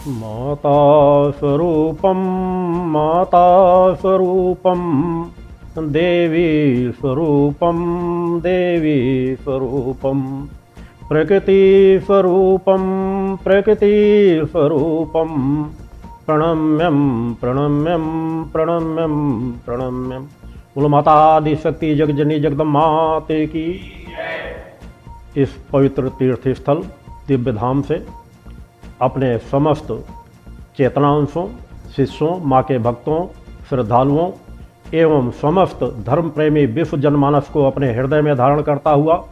माता स्वरूपम माता स्वरूपम देवी स्वरूपम देवी स्वरूपम प्रकृति स्वरूपम प्रकृति स्वरूपम प्रणम्यम प्रणम्यम प्रणम्यम प्रणम्यम। बोलो माता आदि शक्ति जगजननी जगदम्बा माते की। इस पवित्र तीर्थ स्थल दिव्य धाम से अपने समस्त चेतनांशों, शिष्यों, माँ के भक्तों, श्रद्धालुओं एवं समस्त धर्म प्रेमी विश्व जनमानस को अपने हृदय में धारण करता हुआ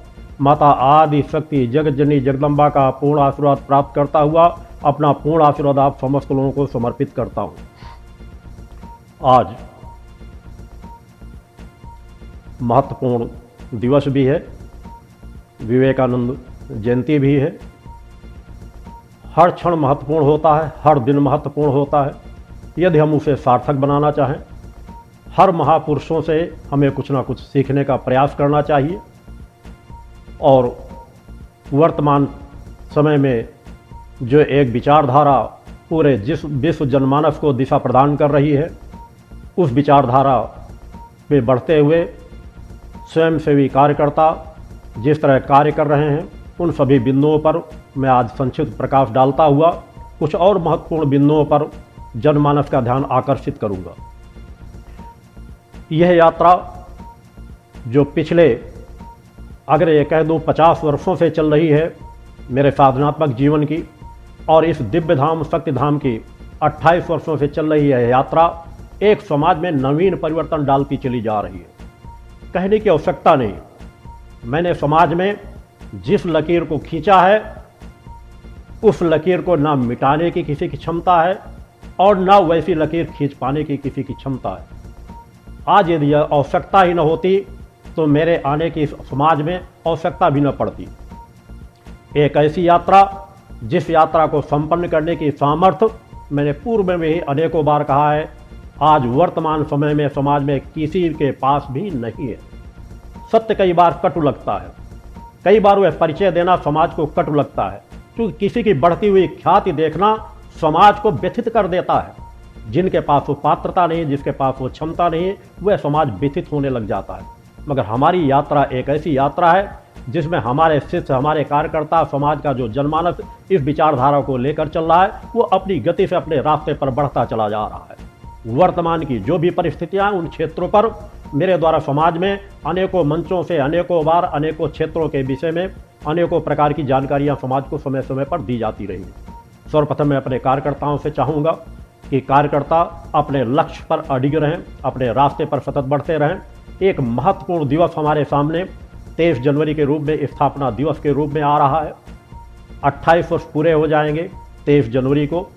माता आदि शक्ति जगजननी जगदम्बा का पूर्ण आशीर्वाद प्राप्त करता हुआ अपना पूर्ण आशीर्वाद आप समस्त लोगों को समर्पित करता हूँ। आज महत्वपूर्ण दिवस भी है, विवेकानंद जयंती भी है। हर क्षण महत्वपूर्ण होता है, हर दिन महत्वपूर्ण होता है यदि हम उसे सार्थक बनाना चाहें। हर महापुरुषों से हमें कुछ ना कुछ सीखने का प्रयास करना चाहिए और वर्तमान समय में जो एक विचारधारा पूरे जिस विश्व जनमानस को दिशा प्रदान कर रही है, उस विचारधारा में बढ़ते हुए स्वयंसेवी कार्यकर्ता जिस तरह कार्य कर रहे हैं, उन सभी बिंदुओं पर मैं आज संक्षिप्त प्रकाश डालता हुआ कुछ और महत्वपूर्ण बिंदुओं पर जनमानस का ध्यान आकर्षित करूंगा। यह यात्रा जो पिछले अगर ये कह दूँ 50 वर्षों से चल रही है मेरे साधनात्मक जीवन की, और इस दिव्य धाम शक्ति धाम की 28 वर्षों से चल रही है यात्रा, एक समाज में नवीन परिवर्तन डालती चली जा रही है। कहने की आवश्यकता नहीं, मैंने समाज में जिस लकीर को खींचा है उस लकीर को ना मिटाने की किसी की क्षमता है और ना वैसी लकीर खींच पाने की किसी की क्षमता है। आज यदि यह आवश्यकता ही न होती तो मेरे आने की समाज में आवश्यकता भी न पड़ती। एक ऐसी यात्रा जिस यात्रा को संपन्न करने की सामर्थ्य मैंने पूर्व में भी अनेकों बार कहा है, आज वर्तमान समय में समाज में किसी के पास भी नहीं है। सत्य कई बार कटु लगता है, कई बार वह परिचय देना समाज को कटु लगता है, क्योंकि किसी की बढ़ती हुई ख्याति देखना समाज को व्यथित कर देता है। जिनके पास वो पात्रता नहीं, जिसके पास वो क्षमता नहीं, वह समाज व्यथित होने लग जाता है। मगर हमारी यात्रा एक ऐसी यात्रा है जिसमें हमारे शिष्य, हमारे कार्यकर्ता, समाज का जो जनमानस इस विचारधारा को लेकर चल रहा है, वो अपनी गति से अपने रास्ते पर बढ़ता चला जा रहा है। वर्तमान की जो भी परिस्थितियां, उन क्षेत्रों पर मेरे द्वारा समाज में अनेकों मंचों से अनेकों बार अनेकों क्षेत्रों के विषय में अनेकों प्रकार की जानकारियां समाज को समय समय पर दी जाती रही हैं। सर्वप्रथम मैं अपने कार्यकर्ताओं से चाहूँगा कि कार्यकर्ता अपने लक्ष्य पर अडिग रहें, अपने रास्ते पर सतत बढ़ते रहें। एक महत्वपूर्ण दिवस हमारे सामने 23 जनवरी के रूप में, स्थापना दिवस के रूप में आ रहा है। 28 वर्ष पूरे हो जाएंगे 23 जनवरी को।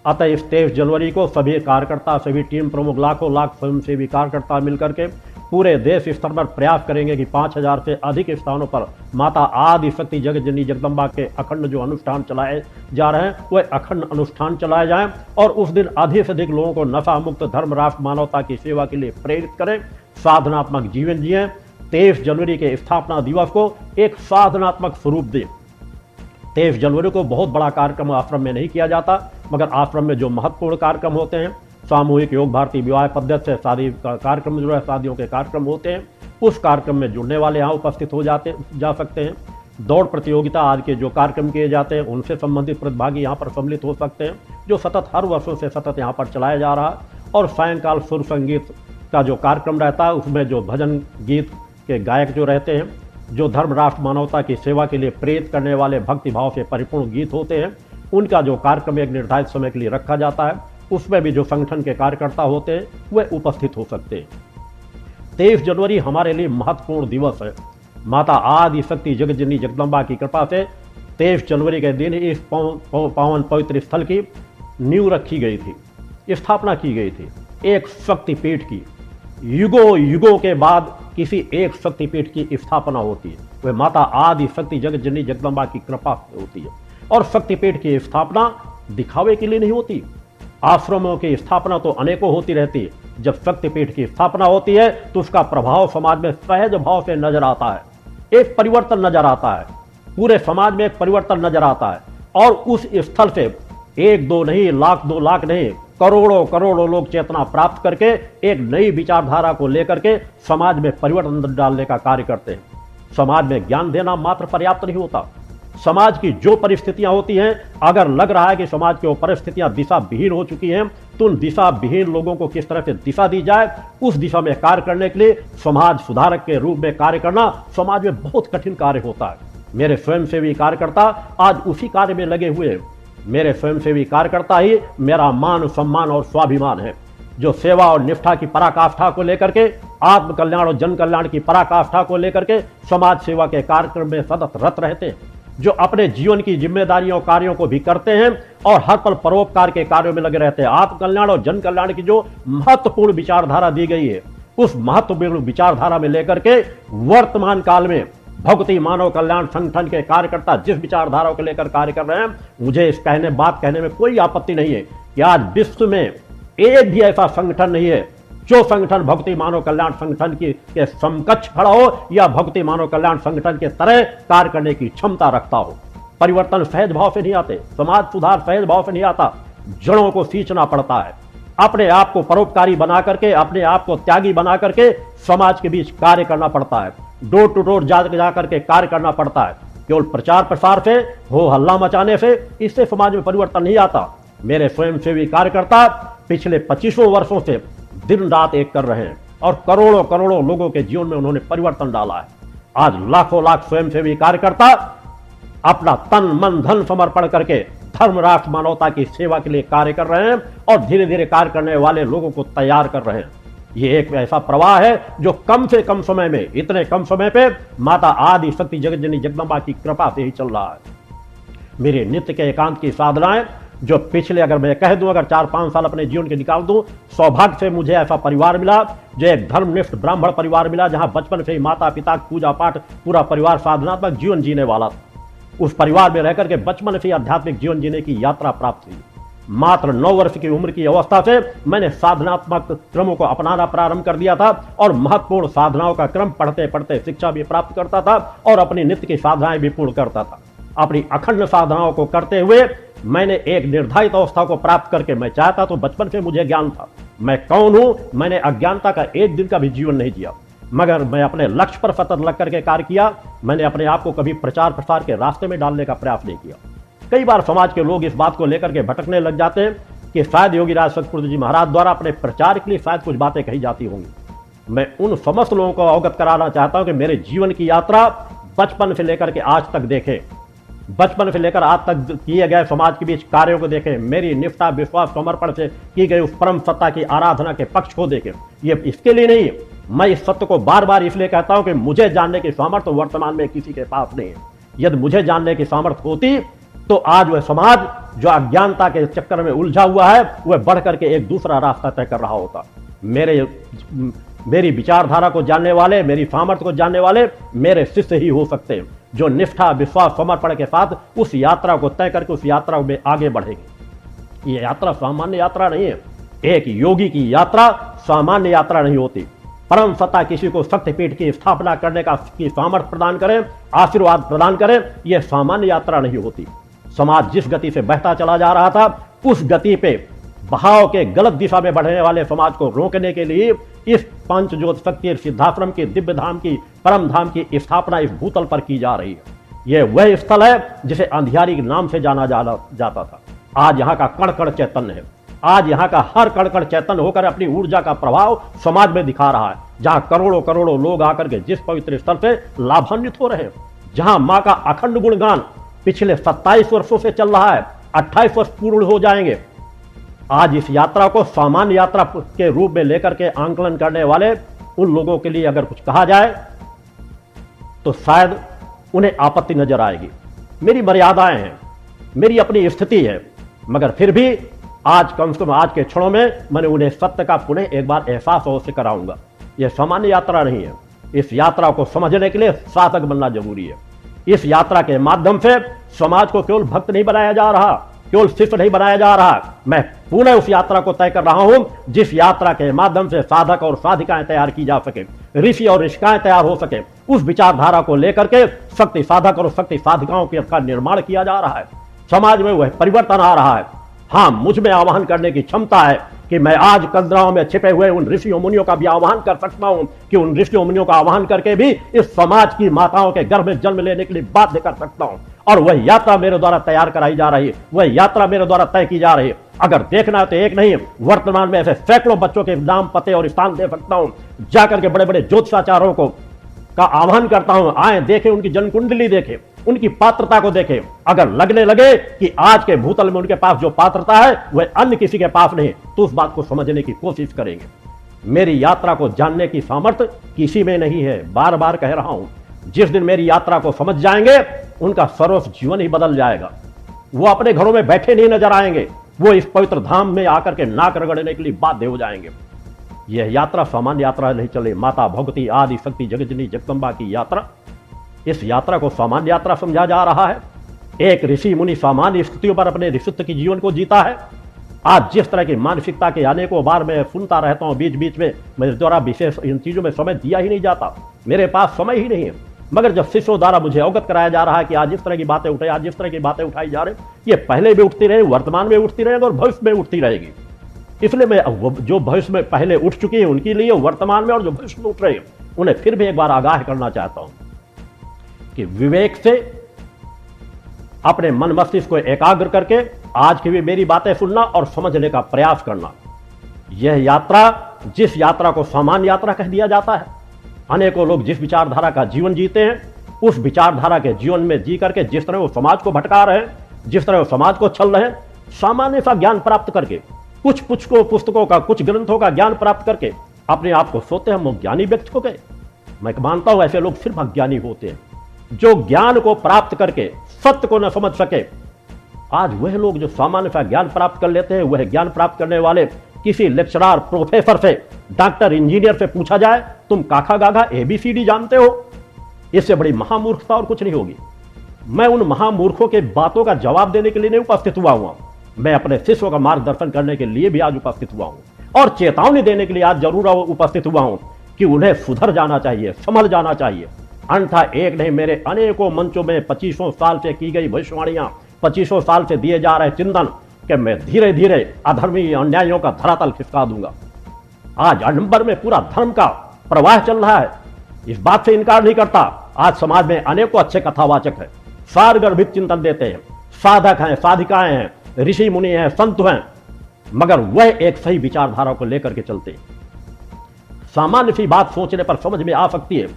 अतः इस 23 जनवरी को सभी कार्यकर्ता, सभी टीम प्रमुख, लाखों लाख स्वयंसेवी कार्यकर्ता मिलकर के पूरे देश स्तर पर प्रयास करेंगे कि 5000 से अधिक स्थानों पर माता आदि शक्ति जगजननी जगदम्बा के अखंड जो अनुष्ठान चलाए जा रहे हैं, वह अखंड अनुष्ठान चलाए जाएं और उस दिन अधिक से अधिक लोगों को नशा मुक्त धर्म, राष्ट्र, मानवता की सेवा के लिए प्रेरित करें, साधनात्मक जीवन जिएं। 23 जनवरी के स्थापना दिवस को एक साधनात्मक स्वरूप दें। 23 जनवरी को बहुत बड़ा कार्यक्रम आश्रम में नहीं किया जाता, मगर आश्रम में जो महत्वपूर्ण कार्यक्रम होते हैं, सामूहिक योग भारती विवाह पद्धति से शादी का कार्यक्रम जो है, शादियों के कार्यक्रम होते हैं, उस कार्यक्रम में जुड़ने वाले यहाँ उपस्थित हो जा सकते हैं। दौड़ प्रतियोगिता आज के जो कार्यक्रम किए जाते हैं, उनसे संबंधित प्रतिभागी यहाँ पर सम्मिलित हो सकते हैं, जो सतत हर वर्षों से सतत यहाँ पर चलाया जा रहा है। और सायंकाल सुर संगीत का जो कार्यक्रम रहता है, उसमें जो भजन गीत के गायक जो रहते हैं, जो धर्म, राष्ट्र, मानवता की सेवा के लिए प्रेरित करने वाले भक्ति भाव से परिपूर्ण गीत होते हैं, उनका जो कार्यक्रम एक निर्धारित समय के लिए रखा जाता है, उसमें भी जो संगठन के कार्यकर्ता होते हैं वे उपस्थित हो सकते हैं। 23 जनवरी हमारे लिए महत्वपूर्ण दिवस है। माता आदि शक्ति जगजननी जगदम्बा की कृपा से 23 जनवरी के दिन इस पावन पवित्र स्थल की नींव रखी गई थी, स्थापना की गई थी एक शक्तिपीठ की। युगों युगों के बाद किसी एक शक्तिपीठ की स्थापना होती है, वह माता आदि शक्ति जगजननी जगदम्बा की कृपा से होती है। और शक्तिपीठ की स्थापना दिखावे के लिए नहीं होती। आश्रमों की स्थापना तो अनेकों होती रहती है, जब शक्तिपीठ की स्थापना होती है तो उसका प्रभाव समाज में सहज भाव से नजर आता है, एक परिवर्तन नजर आता है, पूरे समाज में एक परिवर्तन नजर आता है। और उस स्थल से एक दो नहीं, लाख दो लाख नहीं, करोड़ों करोड़ों लोग चेतना प्राप्त करके एक नई विचारधारा को लेकर के समाज में परिवर्तन डालने का कार्य करते हैं। समाज में ज्ञान देना मात्र पर्याप्त नहीं होता। समाज की जो परिस्थितियां होती हैं, अगर लग रहा है कि समाज की वो परिस्थितियां दिशा विहीन हो चुकी हैं, तो उन दिशा विहीन लोगों को किस तरह से दिशा दी जाए, उस दिशा में कार्य करने के लिए समाज सुधारक के रूप में कार्य करना समाज में बहुत कठिन कार्य होता है। मेरे स्वयंसेवी कार्यकर्ता आज उसी कार्य में लगे हुए हैं। मेरे स्वयंसेवी कार्यकर्ता ही मेरा मान, सम्मान और स्वाभिमान है, जो सेवा और निष्ठा की पराकाष्ठा को लेकर के, आत्म कल्याण और जन कल्याण की पराकाष्ठा को लेकर के समाज सेवा के कार्यक्रम में सतत रत रहते हैं, जो अपने जीवन की जिम्मेदारियों कार्यों को भी करते हैं और हर पल परोपकार के कार्यों में लगे रहते हैं। आत्म कल्याण और जन कल्याण की जो महत्वपूर्ण विचारधारा दी गई है, उस महत्वपूर्ण विचारधारा में लेकर के वर्तमान काल में भक्ति मानव कल्याण संगठन के कार्यकर्ता जिस विचारधारा को लेकर कार्य कर रहे हैं, मुझे इस बात कहने में कोई आपत्ति नहीं है कि आज विश्व में एक भी ऐसा संगठन नहीं है जो संगठन भक्ति मानव कल्याण संगठन के समकक्ष खड़ा हो या भक्ति मानव कल्याण संगठन के तरह कार्य करने की क्षमता रखता हो। परिवर्तन सहज भाव से नहीं आते, समाज सुधार सहज भाव से नहीं आता, जड़ों को सींचना पड़ता है। अपने आप को परोपकारी बना करके, अपने आप को त्यागी बना करके समाज के बीच कार्य करना पड़ता है। डोर टू डोर जा करके कार्य करना पड़ता है। केवल प्रचार प्रसार से, हो हल्ला मचाने से, इससे समाज में परिवर्तन नहीं आता। मेरे स्वयंसेवी कार्यकर्ता पिछले 25 वर्षों से दिन रात एक कर रहे हैं और करोड़ों करोड़ों लोगों के जीवन में उन्होंने परिवर्तन डाला है। आज लाखों लाख स्वयंसेवी कार्यकर्ता अपना तन मन धन समर्पण करके धर्म राष्ट्र मानवता की सेवा के लिए कार्य कर रहे हैं और धीरे धीरे कार्य करने वाले लोगों को तैयार कर रहे हैं। ये एक ऐसा प्रवाह है जो कम से कम समय में, इतने कम समय पे माता आदि शक्ति जगत जननी जगदम्बा की कृपा से ही चल रहा है। मेरे नित्य के एकांत की साधनाएं जो पिछले, अगर मैं कह दूं, अगर 4-5 साल अपने जीवन के निकाल दूं, सौभाग्य से मुझे ऐसा परिवार मिला जो एक धर्मनिष्ठ ब्राह्मण परिवार मिला, जहां बचपन से ही माता पिता पूजा पाठ पूरा परिवार साधनात्मक जीवन जीने वाला था। उस परिवार में रहकर के बचपन से ही आध्यात्मिक जीवन जीने की यात्रा प्राप्त हुई। मात्र 9 वर्ष की उम्र की अवस्था से मैंने साधनात्मक क्रमों को अपनाना प्रारंभ कर दिया था और महत्वपूर्ण साधनाओं का क्रम पढ़ते पढ़ते शिक्षा भी प्राप्त करता था और अपनी नित्य की साधनाएं भी पूर्ण करता था। अपनी अखंड साधनाओं को करते हुए मैंने एक निर्धारित अवस्था को प्राप्त करके, मैं चाहता तो बचपन से मुझे ज्ञान था मैं कौन हूं, मैंने अज्ञानता का एक दिन का भी जीवन नहीं जिया, मगर मैं अपने लक्ष्य पर सतत लग करके कार्य किया। मैंने अपने आप को कभी प्रचार प्रसार के रास्ते में डालने का प्रयास नहीं किया। कई बार समाज के लोग इस बात को लेकर के भटकने लग जाते हैं कि शायद योगीराज सतपुरुष जी महाराज द्वारा अपने प्रचार के लिए शायद कुछ बातें कही जाती होंगी। मैं उन समस्त लोगों को अवगत कराना चाहता हूं कि मेरे जीवन की यात्रा बचपन से लेकर के आज तक देखें, बचपन से लेकर आज तक किए गए समाज के बीच कार्यों को देखें, मेरी निष्ठा विश्वास समर्पण से की गई उस परम सत्ता की आराधना के पक्ष को देखें। ये इसके लिए नहीं, मैं इस सत्य को बार बार इसलिए कहता हूं कि मुझे जानने की सामर्थ्य वर्तमान में किसी के पास नहीं है। यदि मुझे जानने की सामर्थ्य होती तो आज वह समाज जो अज्ञानता के चक्कर में उलझा हुआ है, वह बढ़ करके एक दूसरा रास्ता तय कर रहा होता। मेरी विचारधारा को जानने वाले, मेरी सामर्थ्य को जानने वाले मेरे शिष्य ही हो सकते हैं, जो निष्ठा विश्वास समर्पण के साथ उस यात्रा को तय करके उस यात्रा में आगे बढ़ेंगे। ये यात्रा सामान्य यात्रा नहीं है। एक योगी की यात्रा सामान्य यात्रा नहीं होती। परम सत्ता किसी को शक्तिपीठ की स्थापना करने की सामर्थ्य प्रदान करे, आशीर्वाद प्रदान करे, यह सामान्य यात्रा नहीं होती। समाज जिस गति से बहता चला जा रहा था, उस गति पे बहाव के गलत दिशा में बढ़ने वाले समाज को रोकने के लिए इस पंच ज्योत शक्ति सिद्धाश्रम की दिव्य धाम की परम धाम की स्थापना इस भूतल पर की जा रही है। यह वह स्थल है जिसे अंधियारी के नाम से जाना जाता था। आज यहाँ का कण कण चैतन्य है। आज यहाँ का हर कण कण चैतन्य होकर अपनी ऊर्जा का प्रभाव समाज में दिखा रहा है, जहाँ करोड़ों करोड़ों लोग आकर के जिस पवित्र स्थल से लाभान्वित हो रहे हैं, जहाँ माँ का अखंड गुणगान पिछले 27 वर्षों से चल रहा है, 28 वर्ष पूर्ण हो जाएंगे। आज इस यात्रा को सामान्य यात्रा के रूप में लेकर के आंकलन करने वाले उन लोगों के लिए अगर कुछ कहा जाए तो शायद उन्हें आपत्ति नजर आएगी। मेरी मर्यादाएं हैं, मेरी अपनी स्थिति है, मगर फिर भी आज कम से कम आज के क्षणों में मैंने उन्हें सत्य का पुनः एक बार एहसास अवश्य कराऊंगा। यह सामान्य यात्रा नहीं है। इस यात्रा को समझने के लिए साधक बनना जरूरी है। इस यात्रा के माध्यम से समाज को केवल भक्त नहीं बनाया जा रहा, केवल शिष्य नहीं बनाया जा रहा। मैं पुनः उस यात्रा को तय कर रहा हूं जिस यात्रा के माध्यम से साधक और साधिकाएं तैयार की जा सके, ऋषि और ऋषिकाएं तैयार हो सके। उस विचारधारा को लेकर के शक्ति साधक और शक्ति साधिकाओं का निर्माण किया जा रहा है। समाज में वह परिवर्तन आ रहा है। हाँ, मुझ में आवाहन करने की क्षमता है कि मैं आज कचराओं में छिपे हुए उन ऋषियों मुनियों का भी आह्वान कर सकता हूं, कि उन ऋषियों मुनियों का आह्वान करके भी इस समाज की माताओं के गर्भ में जन्म लेने के लिए बाध्य कर सकता हूं। और वह यात्रा मेरे द्वारा तैयार कराई जा रही है, वह यात्रा मेरे द्वारा तय की जा रही है। अगर देखना है तो एक नहीं, वर्तमान में ऐसे सैकड़ों बच्चों के नाम, पते और स्थान दे सकता हूं। जाकर के बड़े बड़े ज्योतिषाचार्यों को का आह्वान करता हूं, आए देखें, उनकी जन्म कुंडली देखें, उनकी पात्रता को देखें। अगर लगने लगे कि आज के भूतल में उनके पास जो पात्रता है वह अन्य किसी के पास नहीं, तो उस बात को समझने की कोशिश करेंगे। मेरी यात्रा को जानने की सामर्थ्य किसी में नहीं है। बार बार कह रहा हूं, जिस दिन मेरी यात्रा को समझ जाएंगे उनका सर्वस्व जीवन ही बदल जाएगा। वो अपने घरों में बैठे नहीं नजर आएंगे, वो इस पवित्र धाम में आकर के नाक रगड़ने के लिए बाध्य हो जाएंगे। यह यात्रा सामान्य यात्रा नहीं चले, माता भगवती आदि शक्ति जगतजननी जगदम्बा की यात्रा, इस यात्रा को सामान्य यात्रा समझा जा रहा है। एक ऋषि मुनि सामान्य स्थितियों पर अपने ऋषित्व की जीवन को जीता है। आज जिस तरह की मानसिकता के अनेकों बार मैं सुनता रहता हूं, बीच बीच में मेरे द्वारा विशेष इन चीजों में समय दिया ही नहीं जाता, मेरे पास समय ही नहीं है। मगर जब शिष्यों द्वारा मुझे अवगत कराया जा रहा है कि आज इस तरह की बातें उठाई, आज जिस तरह की बातें उठाई जा रही, ये पहले भी उठती रही, वर्तमान में उठती रहेगी और भविष्य में उठती रहेगी। इसलिए मैं जो भविष्य में पहले उठ चुकी है उनके लिए, वर्तमान में और जो भविष्य में उठ रहे हैं उन्हें फिर भी एक बार आगाह करना चाहता हूं कि विवेक से अपने मन मस्तिष्क को एकाग्र करके आज की भी मेरी बातें सुनना और समझने का प्रयास करना। यह यात्रा, जिस यात्रा को सामान्य यात्रा कह दिया जाता है, अनेकों लोग जिस विचारधारा का जीवन जीते हैं, उस विचारधारा के जीवन में जी करके जिस तरह वो समाज को भटका रहे हैं, जिस तरह वो समाज को छल रहे हैं, सामान्य सा ज्ञान प्राप्त करके, कुछ पुस्तकों का, कुछ ग्रंथों का ज्ञान प्राप्त करके अपने आप को सोते हम ज्ञानी व्यक्ति हो गए। मैं मानता हूं ऐसे लोग सिर्फ अज्ञानी होते हैं, जो ज्ञान को प्राप्त करके सत्य को न समझ सके। आज वह लोग जो सामान्य सा ज्ञान प्राप्त कर लेते हैं, वह ज्ञान प्राप्त करने वाले किसी लेक्चरर, प्रोफेसर से, डॉक्टर, इंजीनियर से पूछा जाए, तुम काखा गाघा ABCD जानते हो? इससे बड़ी महामूर्खता और कुछ नहीं होगी। मैं उन महामूर्खों के बातों का जवाब देने के लिए नहीं उपस्थित हुआ हूं, मैं अपने शिष्यों का मार्गदर्शन करने के लिए भी आज उपस्थित हुआ हूं और चेतावनी देने के लिए आज जरूर उपस्थित हुआ हूं कि उन्हें सुधर जाना चाहिए, संभल जाना चाहिए। अन्यथा एक नहीं, मेरे अनेकों मंचों में 25 साल से की गई भविष्यवाणियां, 25 साल से दिए जा रहे चिंतन कि मैं धीरे धीरे अधर्मी अन्यायों का धरातल खिसका दूंगा। आज अडंबर में पूरा धर्म का प्रवाह चल रहा है, इस बात से इनकार नहीं करता। आज समाज में अनेकों अच्छे कथावाचक हैं, सारगर्भित चिंतन देते हैं, साधक हैं, साधिकाएं हैं, ऋषि मुनि हैं, संत हैं, मगर वह एक सही विचारधारा को लेकर के चलते। सामान्य सी बात सोचने पर समझ में आ सकती है।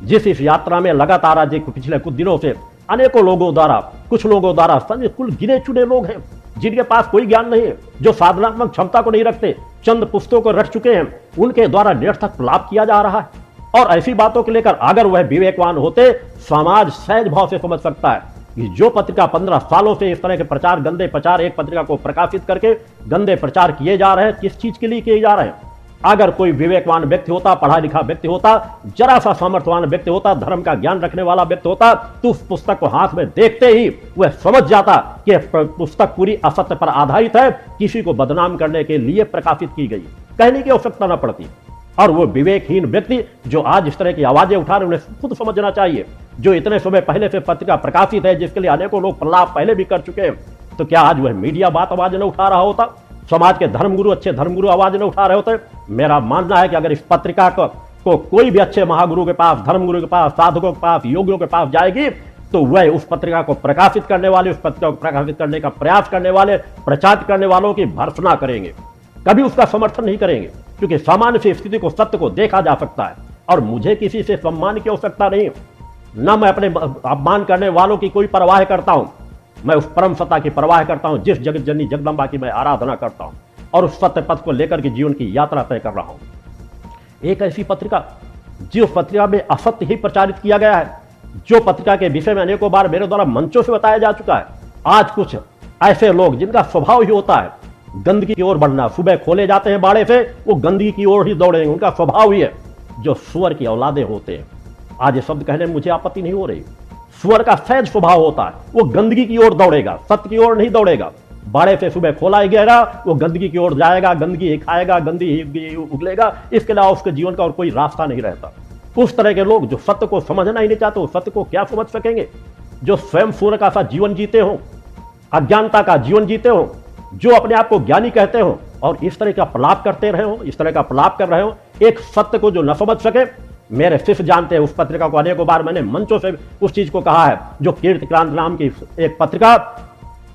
जिस इस यात्रा में लगातार आज पिछले कुछ दिनों से अनेकों लोगों द्वारा, कुछ लोगों द्वारा, कुल गिने चुने लोग हैं जिनके पास कोई ज्ञान नहीं है, जो साधनात्मक क्षमता को नहीं रखते, चंद पुस्तकों को रट चुके हैं, उनके द्वारा निरर्थक लाभ किया जा रहा है। और ऐसी बातों को लेकर अगर वह विवेकवान होते, समाज सहज भाव से समझ सकता है कि जो पत्रिका 15 सालों से इस तरह के प्रचार, गंदे प्रचार, एक पत्रिका को प्रकाशित करके गंदे प्रचार किए जा रहे हैं, किस चीज के लिए किए जा रहे हैं। अगर कोई विवेकवान व्यक्ति होता, पढ़ा लिखा व्यक्ति होता, जरा सा सामर्थ्यवान व्यक्ति होता, धर्म का ज्ञान रखने वाला व्यक्ति होता, तो उस पुस्तक को हाथ में देखते ही वह समझ जाता कि पुस्तक पूरी असत्य पर आधारित है, किसी को बदनाम करने के लिए प्रकाशित की गई, कहने की आवश्यकता न पड़ती। और वो विवेकहीन व्यक्ति जो आज इस तरह की आवाजें उठा रहे, उन्हें खुद समझना चाहिए। जो इतने समय पहले से पत्रिका प्रकाशित है, जिसके लिए अनेकों लोग प्रलाप पहले भी कर चुके हैं, तो क्या आज वह मीडिया बात आवाज न उठा रहा होता? समाज के धर्मगुरु, अच्छे धर्मगुरु आवाज न उठा रहे होते? मेरा मानना है कि अगर इस पत्रिका को कोई भी अच्छे महागुरु के पास, धर्मगुरु के पास, साधकों के पास, योगियों के पास जाएगी, तो वह उस पत्रिका को प्रकाशित करने वाले, उस पत्रिका को प्रकाशित करने का प्रयास करने वाले, प्रचार करने वालों की भर्त्सना करेंगे, कभी उसका समर्थन नहीं करेंगे। क्योंकि सामान्य से स्थिति को, सत्य को देखा जा सकता है और मुझे किसी से सम्मान की आवश्यकता नहीं, न मैं अपने अपमान करने वालों की कोई परवाह करता हूं। मैं उस परम सत्ता की परवाह करता हूं जिस जगत जननी जगदम्बा की मैं आराधना करता हूं और उस सत्य पथ को लेकर के जीवन की यात्रा तय कर रहा हूं। एक ऐसी पत्रिका जिस पत्रिका में असत्य ही प्रचारित किया गया है, जो पत्रिका के विषय में अनेकों बार मेरे द्वारा मंचों से बताया जा चुका है। आज कुछ ऐसे लोग जिनका स्वभाव ही होता है गंदगी की ओर बढ़ना, सुबह खोले जाते हैं बाड़े से, वो गंदगी की ओर ही दौड़ेंगे, उनका स्वभाव ही है, जो सुअर की औलादे होते हैं। आज ये शब्द कहने में मुझे आपत्ति नहीं हो रही। सुअर का सहज स्वभाव होता है, वो गंदगी की ओर दौड़ेगा, सत्य की ओर नहीं दौड़ेगा। बाड़े से सुबह खोला ही गया, वो गंदगी की ओर जाएगा, गंदगी ही खाएगा, गंदगी ही उगलेगा, इसके अलावा उसके जीवन का और कोई रास्ता नहीं रहता। उस तरह के लोग जो सत्य को समझना ही नहीं चाहते, वो सत्य को क्या समझ सकेंगे? जो स्वयं सुअर का सा जीवन जीते हो, अज्ञानता का जीवन जीते हो, जो अपने आप को ज्ञानी कहते हो और इस तरह का प्रलाप करते रहे हो, इस तरह का प्रलाप कर रहे हो, एक सत्य को जो न समझ सके। मेरे शिष्य जानते हैं, उस पत्रिका को अनेकों बार मैंने मंचों से उस चीज को कहा है, जो कीर्ति क्रांति नाम की एक पत्रिका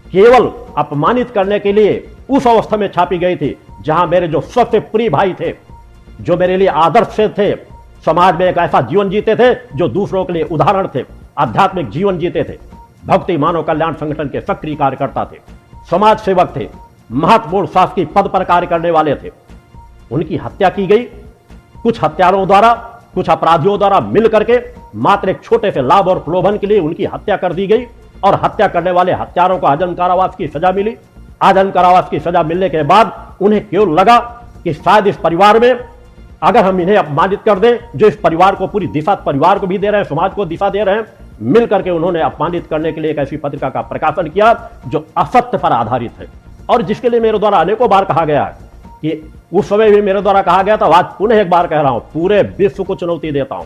केवल अपमानित करने के लिए उस अवस्था में छापी गई थी जहां मेरे जो सबसे प्रिय भाई थे, जो मेरे लिए आदर्श थे, समाज में एक ऐसा जीवन जीते थे जो दूसरों के लिए उदाहरण थे, आध्यात्मिक जीवन जीते थे, भक्ति मानव कल्याण संगठन के सक्रिय कार्यकर्ता थे, समाज सेवक थे, महत्वपूर्ण शासकीय पद पर कार्य करने वाले थे, उनकी हत्या की गई कुछ हत्यारों द्वारा, कुछ अपराधियों द्वारा मिल करके। मात्र एक छोटे से लाभ और प्रलोभन के लिए उनकी हत्या कर दी गई और हत्या करने वाले हत्यारों को आजीवन कारावास की सजा मिली। आजीवन कारावास की सजा मिलने के बाद उन्हें क्यों लगा कि शायद इस परिवार में अगर हम इन्हें अपमानित कर दें, जो इस परिवार को पूरी दिशा, परिवार को भी दे रहे हैं, समाज को दिशा दे रहे हैं, मिल करके उन्होंने अपमानित करने के लिए एक ऐसी पत्रिका का प्रकाशन किया जो असत्य पर आधारित है और जिसके लिए मेरे द्वारा अनेकों बार कहा गया है कि उस समय भी मेरे द्वारा कहा गया था, आज पुनः एक बार कह रहा हूं, पूरे विश्व को चुनौती देता हूं।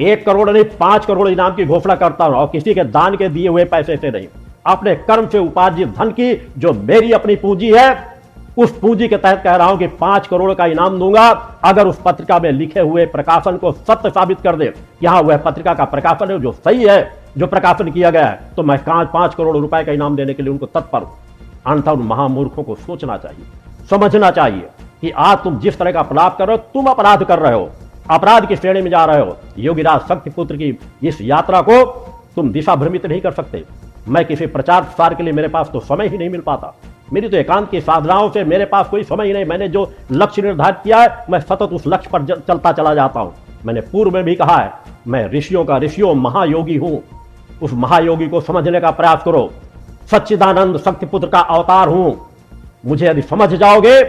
1 करोड़ नहीं 5 करोड़ इनाम की घोषणा करता हूं और किसी के दान के दिए हुए पैसे से नहीं, अपने कर्म से उपार्जित धन की जो मेरी अपनी पूंजी है, उस पूंजी के तहत कह रहा हूं कि 5 करोड़ का इनाम दूंगा अगर उस पत्रिका में लिखे हुए प्रकाशन को सत्य साबित कर दे। यहां वह पत्रिका का प्रकाशन है जो सही है, जो प्रकाशन किया गया है, तो मैं 5 करोड़ रुपए का इनाम देने के लिए उनको तत्पर हूं। अन्यथा उन महामूर्खों को सोचना चाहिए, समझना चाहिए कि आज तुम जिस तरह का अपराध कर रहे हो, तुम अपराध कर रहे हो, अपराध की श्रेणी में जा रहे हो। योगीराज शक्तिपुत्र की इस यात्रा को तुम दिशा भ्रमित नहीं कर सकते। मैं किसी प्रचार प्रसार के लिए मेरे पास तो समय ही नहीं मिल पाता, मेरी तो एकांत की साधनाओं से मेरे पास कोई समय ही नहीं। मैंने जो लक्ष्य निर्धारित किया है, मैं सतत उस लक्ष्य पर चलता चला जाता हूं। मैंने पूर्व में भी कहा है, मैं ऋषियों का ऋषियों महायोगी हूं। उस महायोगी को समझने का प्रयास करो। सच्चिदानंद शक्तिपुत्र का अवतार हूं। मुझे यदि समझ जाओगे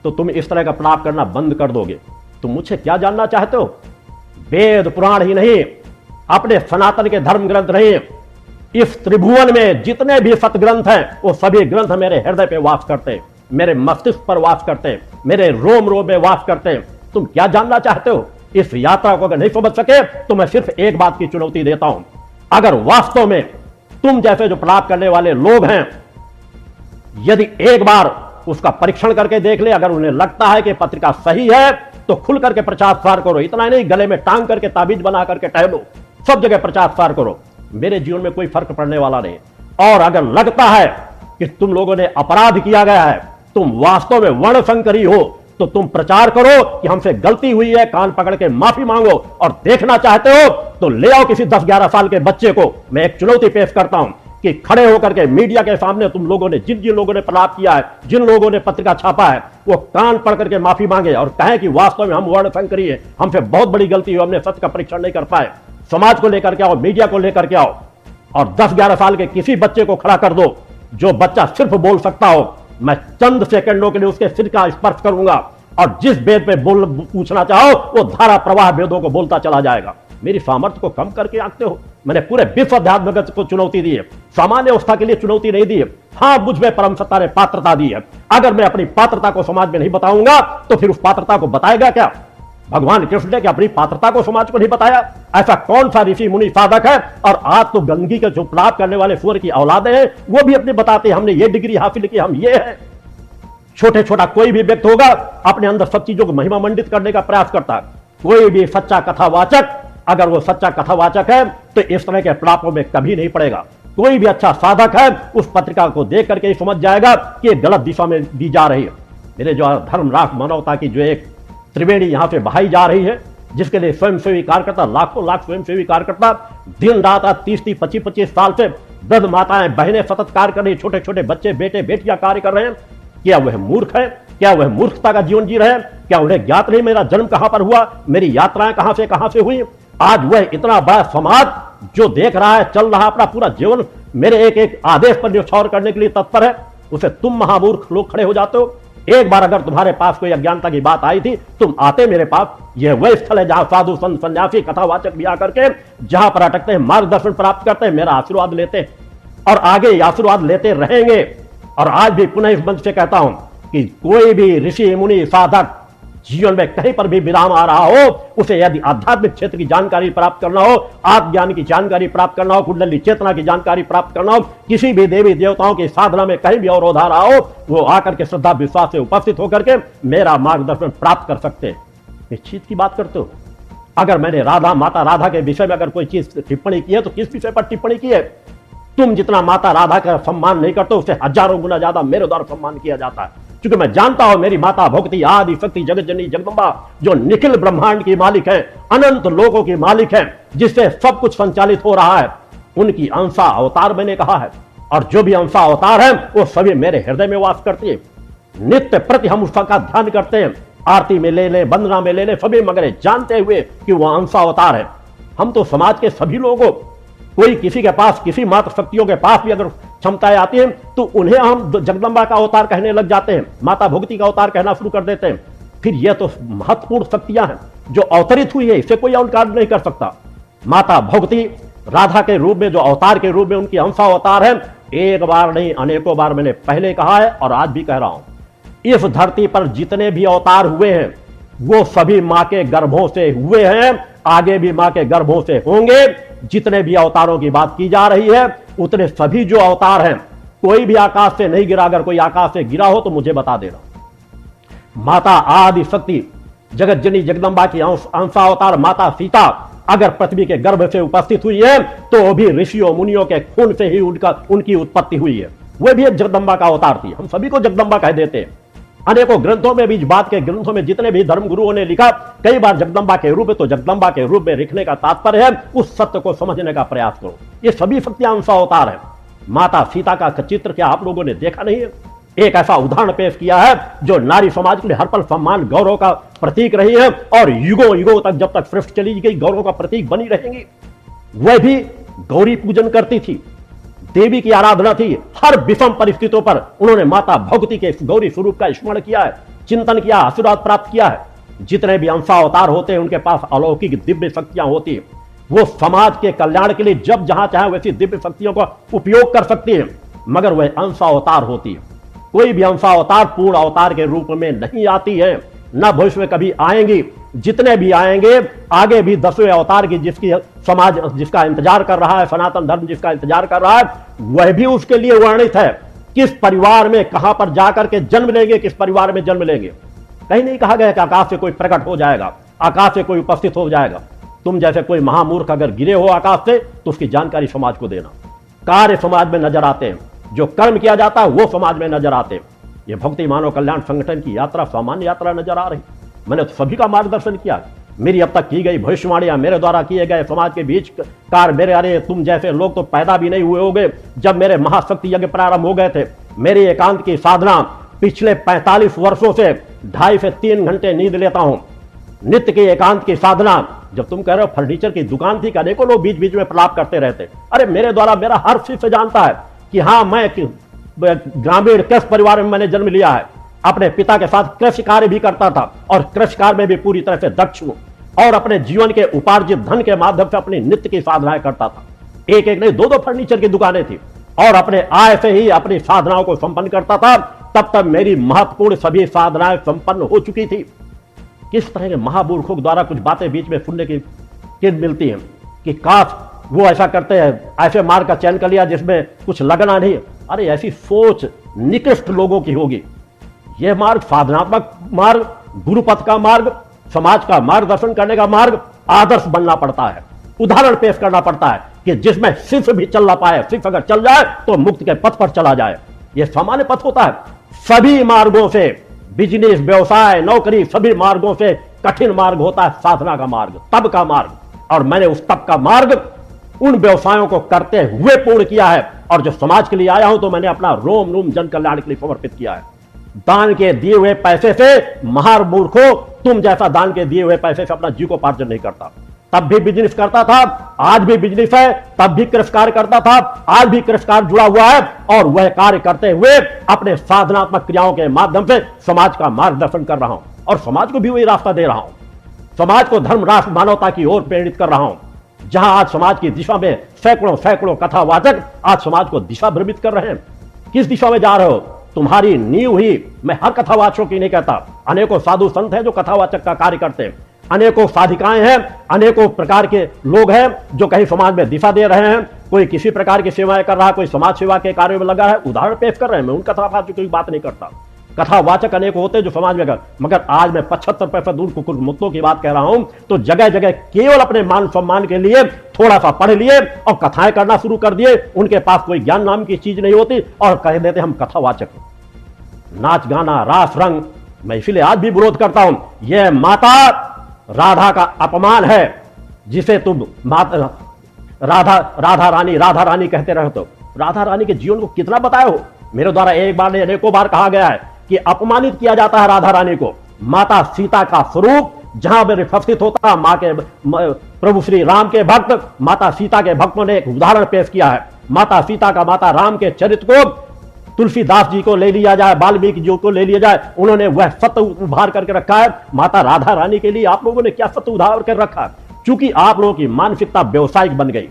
तो तुम इस तरह का प्रलाप करना बंद कर दोगे। तुम मुझे क्या जानना चाहते हो? वेद पुराण ही नहीं, अपने सनातन के धर्म ग्रंथ नहीं, इस त्रिभुवन में जितने भी सतग्रंथ हैं वो सभी ग्रंथ मेरे हृदय पे वास करते हैं, मेरे मस्तिष्क पर वास करते हैं, मेरे रोम रोम में वास करते हैं। तुम क्या जानना चाहते हो? इस यात्रा को अगर नहीं समझ सके तो मैं सिर्फ एक बात की चुनौती देता हूं, अगर वास्तव में तुम जैसे जो प्रलाप करने वाले लोग हैं, यदि एक बार उसका परीक्षण करके देख ले, अगर उन्हें लगता है कि पत्रिका सही है तो खुल करके प्रचार प्रसार करो। इतना ही नहीं, गले में टांग करके ताबीज बना करके टहलो, सब जगह प्रचार प्रसार करो। मेरे जीवन में कोई फर्क पड़ने वाला नहीं। और अगर लगता है कि तुम लोगों ने अपराध किया गया है, तुम वास्तव में वर्णशंकरी हो, तो तुम प्रचार करो कि हमसे गलती हुई है, कान पकड़ के माफी मांगो। और देखना चाहते हो तो ले आओ किसी 10-11 साल के बच्चे को। मैं एक चुनौती पेश करता हूं कि खड़े होकर के मीडिया के सामने तुम लोगों ने, जिन जिन लोगों ने प्रलाप किया है, जिन लोगों ने पत्रिका छापा है, वो कान पकड़ करके माफी मांगे और कहें कि वास्तव में हम वर्णशंकरी है, हमसे बहुत बड़ी गलती हुई, हमने सत्य का परीक्षण नहीं कर पाए। समाज को लेकर के आओ, मीडिया को लेकर के आओ और 10-11 साल के किसी बच्चे को खड़ा कर दो, जो बच्चा सिर्फ बोल सकता हो। मैं चंद सेकंडों के लिए उसके सिर का स्पर्श करूंगा और जिस वेद पे पूछना चाहो वो धारा प्रवाह वेदों को बोलता चला जाएगा। मेरी सामर्थ्य को कम करके आंकते हो। मैंने पूरे विश्व अध्यात्म जगत को चुनौती दी है, सामान्य अवस्था के लिए चुनौती नहीं दी है। हाँ, मुझ में परम सत्ता ने पात्रता दी है। अगर मैं अपनी पात्रता को समाज में नहीं बताऊंगा तो फिर उस पात्रता को बताएगा क्या? भगवान कृष्ण ने अपनी पात्रता को समाज को नहीं बताया? ऐसा कौन सा ऋषि मुनि साधक है? और आज तो गंदगी के जो प्रलाप करने वाले सूअर की औलादे हैं वो भी अपने बताते हैं हमने ये डिग्री हासिल की, हम ये है। छोटे छोटा कोई भी व्यक्ति होगा अपने अंदर सब चीजों को महिमा मंडित करने का प्रयास करता है। कोई भी सच्चा कथावाचक, अगर वो सच्चा कथावाचक है तो इस तरह के प्रलापों में कभी नहीं पड़ेगा। कोई भी अच्छा साधक है उस पत्रिका को देख करके ही समझ जाएगा कि ये गलत दिशा में दी जा रही है। मेरे जो धर्म राष्ट्र मानवता की जो एक त्रिवेणी यहां से बहाई जा रही है, जिसके लिए स्वयंसेवी कार्यकर्ता, लाखों लाख स्वयंसेवी कार्यकर्ता दिन रात 30-30, 25-25 साल से वृद्ध माताएं बहनें सतत कार्य कर रही, छोटे छोटे बच्चे बेटे बेटियां कार्य कर रहे हैं। क्या वह मूर्ख है? क्या वह मूर्खता का जीवन जी रहे हैं? क्या उन्हें ज्ञात नहीं मेरा जन्म कहां पर हुआ, मेरी यात्राएं कहां से हुई? आज वह इतना बड़ा समाज जो देख रहा है, चल रहा अपना पूरा जीवन मेरे एक एक आदेश पर न्यौछावर करने के लिए तत्पर है, उसे तुम महामूर्ख लोग खड़े हो जाते हो। एक बार अगर तुम्हारे पास कोई अज्ञानता की बात आई थी, तुम आते मेरे पास। यह वह स्थल है जहां साधु संत सन्यासी कथावाचक भी आकर के जहां पर अटकते हैं, मार्गदर्शन प्राप्त करते हैं, मेरा आशीर्वाद लेते हैं और आगे आशीर्वाद लेते रहेंगे। और आज भी पुनः इस मंच से कहता हूं कि कोई भी ऋषि मुनि साधक जीवन में कहीं पर भी विराम आ रहा हो, उसे यदि आध्यात्मिक क्षेत्र की जानकारी प्राप्त करना हो, आत्मज्ञान की जानकारी प्राप्त करना हो, कुंडली चेतना की जानकारी प्राप्त करना हो, किसी भी देवी देवताओं की साधना में कहीं भी अवरोध आ रहा हो, वो आकर के श्रद्धा विश्वास से उपस्थित होकर के मेरा मार्गदर्शन प्राप्त कर सकते हैं। इस चीज की बात करते हो। अगर मैंने राधा, माता राधा के विषय में अगर कोई चीज टिप्पणी की है तो किस विषय पर टिप्पणी की है? तुम जितना माता राधा का सम्मान नहीं करते, उससे हजारों गुना ज्यादा मेरे द्वारा सम्मान किया जाता है। क्योंकि मैं जानता हूं मेरी माता भगवती आदि शक्ति जगत जननी जगदम्बा जो निखिल ब्रह्मांड की मालिक है, अनंत लोगों की मालिक है, जिससे सब कुछ संचालित हो रहा है, उनकी अंशा अवतार मैंने कहा है। और जो भी अंशा अवतार है वो सभी मेरे हृदय में वास करती है। नित्य प्रति हम उसका ध्यान करते हैं, आरती में ले ले, वंदना में ले ले, सभी मगर जानते हुए कि वह अंशा अवतार है। हम तो समाज के सभी लोगों, कोई किसी के पास, किसी मात्र शक्तियों के पास भी अगर क्षमताएं आती हैं तो उन्हें हम जगदम्बा का अवतार कहने लग जाते हैं, माता भगवती का अवतार कहना शुरू कर देते हैं। फिर यह तो महत्वपूर्ण शक्तियां हैं जो अवतरित हुई है, इसे कोई इनकार नहीं कर सकता। माता भगवती राधा के रूप में, जो अवतार के रूप में उनकी अंशा अवतार है, एक बार नहीं अनेकों बार मैंने पहले कहा है और आज भी कह रहा हूं, इस धरती पर जितने भी अवतार हुए हैं वो सभी मां के गर्भों से हुए हैं, आगे भी मां के गर्भों से होंगे। जितने भी अवतारों की बात की जा रही है उतने सभी जो अवतार हैं, कोई भी आकाश से नहीं गिरा। अगर कोई आकाश से गिरा हो तो मुझे बता देना। माता आदि शक्ति जगत जननी जगदम्बा की अंशा अवतार माता सीता अगर पृथ्वी के गर्भ से उपस्थित हुई है तो भी ऋषियों मुनियों के खून से ही उनकी उत्पत्ति हुई है। वह भी एक जगदम्बा का अवतार थी। हम सभी को जगदम्बा कह देते हैं। अनेकों ग्रंथों में भी, इस बात के ग्रंथों में जितने भी धर्म गुरुओं ने लिखा, कई बार जगदम्बा के रूप में, तो जगदम्बा के रूप में लिखने का तात्पर्य है उस सत्य को समझने का प्रयास करो। ये सभी शक्तियां अंशा अवतार है। माता सीता का चित्र क्या आप लोगों ने देखा नहीं है? एक ऐसा उदाहरण पेश किया है जो नारी समाज के लिए हर पल सम्मान गौरव का प्रतीक रही है और युगों युगों तक, जब तक सृष्टि चली गई, गौरव का प्रतीक बनी रहेंगी। वह भी गौरी पूजन करती थी, देवी की आराधना थी। हर विषम परिस्थितियों पर उन्होंने माता भगवती के गौरी स्वरूप का स्मरण किया है, चिंतन किया, आशीर्वाद प्राप्त किया है। जितने भी अंशा अवतार होते हैं उनके पास अलौकिक दिव्य शक्तियां होती है। वो समाज के कल्याण के लिए जब जहां चाहे वैसी दिव्य शक्तियों का उपयोग कर सकती है, मगर वह अंशा अवतार होती है। कोई भी अंशा अवतार पूर्ण अवतार के रूप में नहीं आती है, न भविष्य में कभी आएंगी। जितने भी आएंगे, आगे भी 10वें अवतार की जिसकी समाज जिसका इंतजार कर रहा है, सनातन धर्म जिसका इंतजार कर रहा है, वह भी उसके लिए वर्णित है। किस परिवार में कहां पर जाकर के जन्म लेंगे, किस परिवार में जन्म लेंगे। कहीं नहीं कहा गया कि आकाश से कोई प्रकट हो जाएगा, आकाश से कोई उपस्थित हो जाएगा। तुम जैसे कोई महामूर्ख अगर गिरे हो आकाश से तो उसकी जानकारी समाज को देना। कार्य समाज में नजर आते हैं, जो कर्म किया जाता है वो समाज में नजर आते हैं। ये भक्ति मानव कल्याण संगठन की यात्रा सामान्य यात्रा नजर आ रही। मैंने तो सभी का मार्गदर्शन किया। मेरी अब तक की गई भविष्यवाणियां, मेरे द्वारा किए गए समाज के बीच कार्य, मेरे अरे तुम जैसे लोग तो पैदा भी नहीं हुए होंगे जब मेरे महाशक्ति यज्ञ प्रारंभ हो गए थे। मेरी एकांत की साधना पिछले 45 वर्षों से 2.5 से 3 घंटे नींद लेता हूं। नित्य की एकांत की साधना। जब तुम कह रहे हो फर्नीचर की दुकान थी, अनेकों लोग बीच बीच में प्रलाप करते रहते। अरे मेरे द्वारा मेरा हर शिष्य जानता है कि हाँ, मैं ग्रामीण कृषि परिवार में मैंने जन्म लिया है। अपने पिता के साथ कृषि कार्य भी करता था और कृषि कार्य में भी पूरी तरह से दक्ष हूं और अपने जीवन के उपार्जित धन के माध्यम से अपनी नित्य की साधनाएं करता था। एक एक नहीं, 2-2 फर्नीचर की दुकानें थी और अपने आय से ही अपनी साधनाओं को संपन्न करता था। तब तक मेरी महत्वपूर्ण सभी साधनाएं संपन्न हो चुकी थी। किस तरह के महामूर्खों द्वारा कुछ बातें बीच में सुनने की मिलती हैं कि काश वो ऐसा करते हैं, ऐसे मार्ग का चयन कर लिया जिसमें कुछ लगना नहीं। अरे ऐसी सोच निकृष्ट लोगों की होगी। यह मार्ग साधनात्मक मार्ग, गुरुपथ का मार्ग, समाज का मार्गदर्शन करने का मार्ग, आदर्श बनना पड़ता है, उदाहरण पेश करना पड़ता है कि जिसमें शिष्य भी चल ना पाए, शिष्य अगर चल जाए तो मुक्ति के पथ पर चला जाए। यह सामान्य पथ होता है। सभी मार्गों से, बिजनेस, व्यवसाय, नौकरी, सभी मार्गों से कठिन मार्ग होता है साधना का मार्ग, तप का मार्ग। और मैंने उस तप का मार्ग उन व्यवसायों को करते हुए पूर्ण किया है और जो समाज के लिए आया हूं तो मैंने अपना रोम रोम जन कल्याण के लिए समर्पित किया है। दान के दिए हुए पैसे से, महामूर्खों, तुम जैसा दान के दिए हुए पैसे से अपना जीविकोपार्जन नहीं करता। तब भी बिजनेस करता था, आज भी बिजनेस है, तब भी कृषि कार्य करता था, आज भी कृषि कार्य जुड़ा हुआ है और वह कार्य करते हुए अपने साधनात्मक क्रियाओं के माध्यम से समाज का मार्गदर्शन कर रहा हूं और समाज को भी वही रास्ता दे रहा हूं। समाज को धर्म, राष्ट्र, मानवता की ओर प्रेरित कर रहा हूं। जहां आज समाज की दिशा में सैकड़ों कथावाचक आज समाज को दिशा भ्रमित कर रहे हैं। किस दिशा में जा रहे हो? तुम्हारी नींव ही, मैं हर कथावाचकों की नहीं कहता, अनेकों साधु संत हैं जो कथावाचक का कार्य करते हैं, अनेकों साधिकाएं हैं, अनेकों प्रकार के लोग हैं जो कहीं समाज में दिशा दे रहे हैं, कोई किसी प्रकार की सेवाएं कर रहा है, कोई समाज सेवा के कार्य में लगा है। उदाहरण पेश कर रहे हैं, मैं उन कथावाचकों की बात नहीं करता। कथावाचक अनेक होते हैं जो समाज में कर, मगर आज मैं 75% दूर कुकुर मुक्तों की बात कह रहा हूं, तो जगह जगह केवल अपने मान सम्मान के लिए थोड़ा सा पढ़ लिए और कथाएं करना शुरू कर दिए। उनके पास कोई ज्ञान नाम की चीज नहीं होती और कह देते हम कथावाचक हैं। नाच गाना रास रंग, मैं इसीलिए आज भी विरोध करता हूं। यह माता राधा का अपमान है, जिसे तुम राधा रानी कहते रहे। तो राधा रानी के जीवन को कितना बताए हो? मेरे द्वारा एक बार नहीं अनेकों बार कहा गया है कि अपमानित किया जाता है राधा रानी को। माता सीता का स्वरूप जहां पर रिफसित होता है, मां के प्रभु श्री राम के भक्त माता सीता के भक्तों ने एक उदाहरण पेश किया है। माता सीता का माता राम के चरित्र को तुलसीदास जी को ले लिया जाए, वाल्मीकि जी को ले लिया जाए, उन्होंने वह सत्य उभार करके रखा है। माता राधा रानी के लिए आप लोगों ने क्या सत्य उभार कर रखा? क्योंकि आप लोगों की मानसिकता व्यवसायिक बन गई।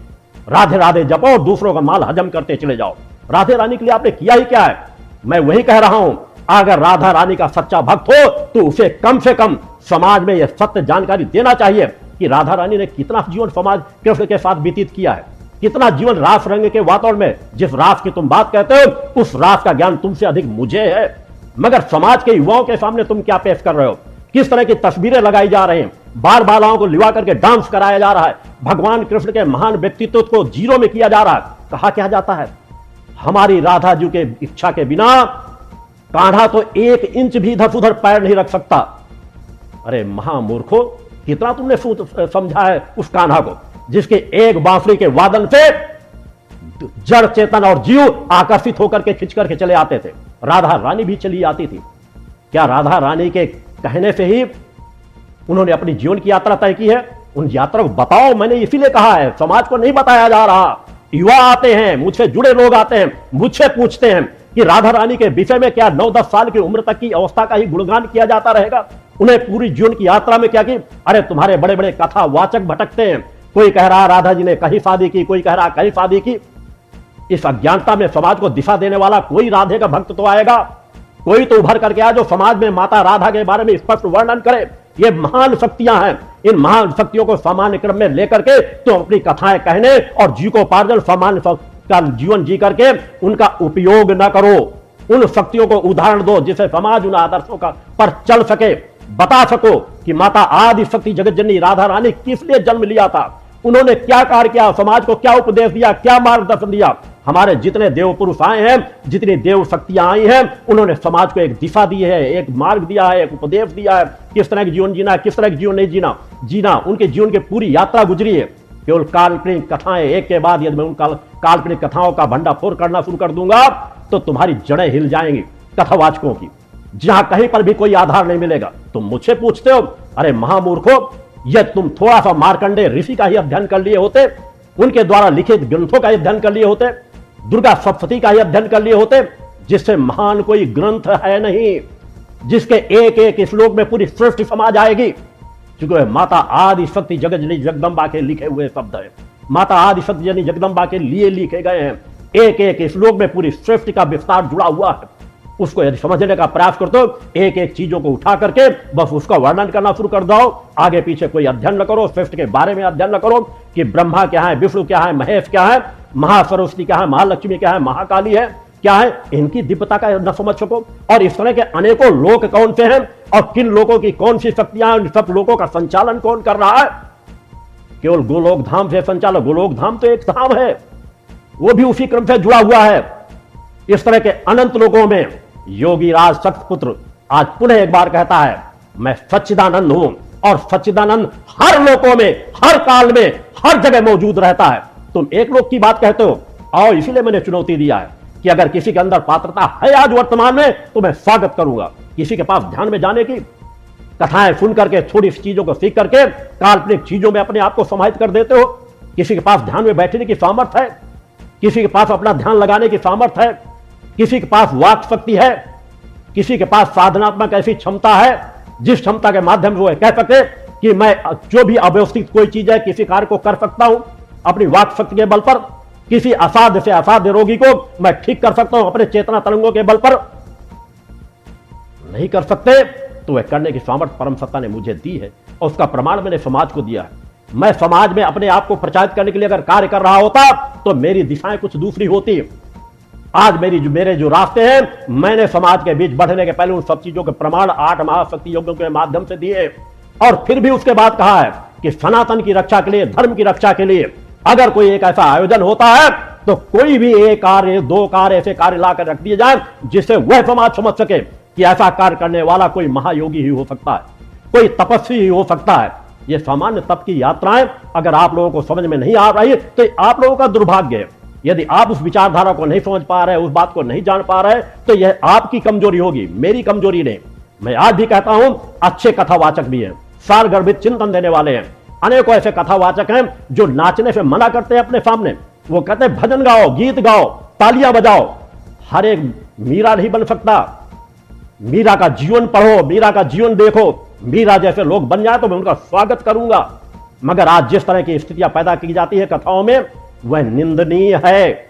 राधे राधे जपो और दूसरों का माल हजम करते चले जाओ। राधे रानी के लिए आपने किया ही क्या है? मैं वही कह रहा हूं, अगर राधा रानी का सच्चा भक्त हो तो उसे कम से कम समाज में यह सत्य जानकारी देना चाहिए कि राधा रानी ने कितना जीवन समाज कृष्ण के साथ व्यतीत किया है, कितना जीवन रास रंग के वातावरण में। जिस रास की तुम बात कहते हो उस रास का ज्ञान तुमसे अधिक मुझे है, मगर समाज के युवाओं के सामने तुम क्या पेश कर रहे हो? किस तरह की तस्वीरें लगाई जा रही हैं, बाल बालाओं को लिवा करके डांस कराया जा रहा है, भगवान कृष्ण के महान व्यक्तित्व को जीरो में किया जा रहा है। कहा क्या जाता है, हमारी राधा जी के इच्छा के बिना कान्हा तो 1 इंच भी इधर उधर पैर नहीं रख सकता। अरे महामूर्खो, कितना तुमने समझा है उस कान्हा को जिसके एक बांसुरी के वादन से जड़ चेतन और जीव आकर्षित होकर के खिंच करके चले आते थे। राधा रानी भी चली आती थी। क्या राधा रानी के कहने से ही उन्होंने अपनी जीवन की यात्रा तय की है? उन यात्रा को बताओ। मैंने इसीलिए कहा है, समाज को नहीं बताया जा रहा। युवा आते हैं, मुझसे जुड़े लोग आते हैं, मुझसे पूछते हैं कि राधा रानी के विषय में क्या 9-10 साल की उम्र तक की अवस्था का ही गुणगान किया जाता रहेगा? उन्हें पूरी जीवन की यात्रा में क्या की? अरे तुम्हारे बड़े बड़े कथावाचक भटकते हैं, कोई कह रहा राधा जी ने कहीं शादी की, कोई कह रहा कहीं शादी की। इस अज्ञानता में समाज को दिशा देने वाला कोई राधे का भक्त तो आएगा, कोई तो उभर करके आए जो समाज में माता राधा के बारे में स्पष्ट वर्णन करे। ये महान शक्तियां हैं, इन महान शक्तियों को सामान्य क्रम में लेकर के तो अपनी कथाएं कहने और जीविकोपार्जन सामान्य का जीवन जी करके उनका उपयोग न करो। उन शक्तियों को उदाहरण दो जिसे समाज उन आदर्शों का पर चल सके, बता सको कि माता आदि शक्ति जगत जननी राधा रानी किस लिए जन्म लिया था, उन्होंने क्या कार्य किया, समाज को क्या उपदेश दिया, क्या मार्गदर्शन दिया। हमारे जितने देव पुरुष आए हैं, जितनी देव शक्तियां आई हैं, उन्होंने समाज को एक दिशा दी है, एक मार्ग दिया है, एक उपदेश दिया है, किस तरह का जीवन जीना है, किस तरह का जीवन नहीं जीना। उनके जीवन की पूरी यात्रा गुजरी है। केवल काल्पनिक कथाएं एक के बाद यदि मैं उन काल्पनिक कथाओं का भंडाफोड़ करना शुरू कर दूंगा तो तुम्हारी जड़ें हिल जाएंगी कथावाचकों की। जहां कहीं पर भी कोई आधार नहीं मिलेगा तुम मुझसे पूछते हो। अरे महामूर्खो, यह तुम थोड़ा सा मार्कंडेय ऋषि का ही अध्ययन कर लिए होते, उनके द्वारा लिखित ग्रंथों का अध्ययन कर लिए होते, दुर्गा सप्तशती का ही अध्ययन कर लिए होते, जिससे महान कोई ग्रंथ है नहीं, जिसके एक एक श्लोक में पूरी सृष्टि समा जाएगी। क्योंकि माता आदि शक्ति जगत जननी जगदम्बा के लिखे हुए शब्द है, माता आदि शक्ति जननी जगदम्बा के लिए लिखे गए हैं। एक एक श्लोक में पूरी सृष्टि का विस्तार जुड़ा हुआ है। उसको यदि समझने का प्रयास करते हो, एक एक चीजों को उठा करके बस उसका वर्णन करना शुरू कर दो, आगे पीछे कोई अध्ययन न करो, सृष्टि के बारे में अध्ययन न करो कि ब्रह्मा क्या है, विष्णु क्या है, महेश क्या है, महासरस्वती क्या है, महालक्ष्मी क्या है, महाकाली है क्या है, इनकी दिव्यता का न समझ सको। और इस तरह के अनेकों लोक कौन से हैं और किन लोगों की कौन सी शक्तियां, उन सब लोगों का संचालन कौन कर रहा है? केवल गोलोक धाम से संचालन। गोलोक धाम तो एक धाम है, वो भी उसी क्रम से जुड़ा हुआ है। इस तरह के अनंत लोगों में योगी राज सख्तपुत्र आज पुनः एक बार कहता है, मैं सच्चिदानंद हूं और सच्चिदानंद हर लोकों में, हर काल में, हर जगह मौजूद रहता है। तुम एक लोक की बात कहते हो, और इसीलिए मैंने चुनौती दिया है कि अगर किसी के अंदर पात्रता है आज वर्तमान में तो मैं स्वागत करूंगा। किसी के पास ध्यान में जाने की, कथाएं सुन करके, थोड़ी चीजों को सीख करके काल्पनिक चीजों में अपने आप को समाहित कर देते हो। किसी के पास ध्यान में बैठने की सामर्थ्य है, किसी के पास अपना ध्यान लगाने की सामर्थ्य है, किसी के पास वाक शक्ति है, किसी के पास साधनात्मक ऐसी क्षमता है जिस क्षमता के माध्यम से वो कह सके कि मैं जो भी अव्यवस्थित कोई चीज है, किसी कार्य को कर सकता हूं अपनी वाक शक्ति के बल पर। किसी असाध्य से असाध्य रोगी को मैं ठीक कर सकता हूं अपने चेतना तरंगों के बल पर। नहीं कर सकते तो वह करने की सामर्थ्य परम सत्ता ने मुझे दी है और उसका प्रमाण मैंने समाज को दिया है। मैं समाज में अपने आप को प्रचारित करने के लिए अगर कार्य कर रहा होता तो मेरी दिशाएं कुछ दूसरी होती। आज मेरे जो रास्ते हैं मैंने समाज के बीच बढ़ने के पहले उन सब चीजों के प्रमाण 8 महाशक्ति योगों के माध्यम से दिए और फिर भी उसके बाद कहा है कि सनातन की रक्षा के लिए, धर्म की रक्षा के लिए अगर कोई एक ऐसा आयोजन होता है तो कोई भी एक कार्य, 2 कार्य ऐसे कार्य लाकर रख दिए जाए जिससे वह समाज समझ सके कि ऐसा कार्य करने वाला कोई महायोगी ही हो सकता है, कोई तपस्वी ही हो सकता है। ये सामान्य तप की यात्राएं अगर आप लोगों को समझ में नहीं आ रही तो आप लोगों का दुर्भाग्य है। यदि आप उस विचारधारा को नहीं समझ पा रहे, उस बात को नहीं जान पा रहे तो यह आपकी कमजोरी होगी, मेरी कमजोरी नहीं। मैं आज भी कहता हूं अच्छे कथावाचक भी हैं, सारगर्भित चिंतन देने वाले हैं। अनेकों ऐसे कथावाचक हैं जो नाचने से मना करते हैं अपने सामने। वो कहते हैं भजन गाओ, गीत गाओ, तालियां बजाओ। हर एक मीरा नहीं बन सकता। मीरा का जीवन पढ़ो, मीरा का जीवन देखो। मीरा जैसे लोग बन जाए तो मैं उनका स्वागत करूंगा। मगर आज जिस तरह की स्थितियां पैदा की जाती है कथाओं में वह निंदनीय है,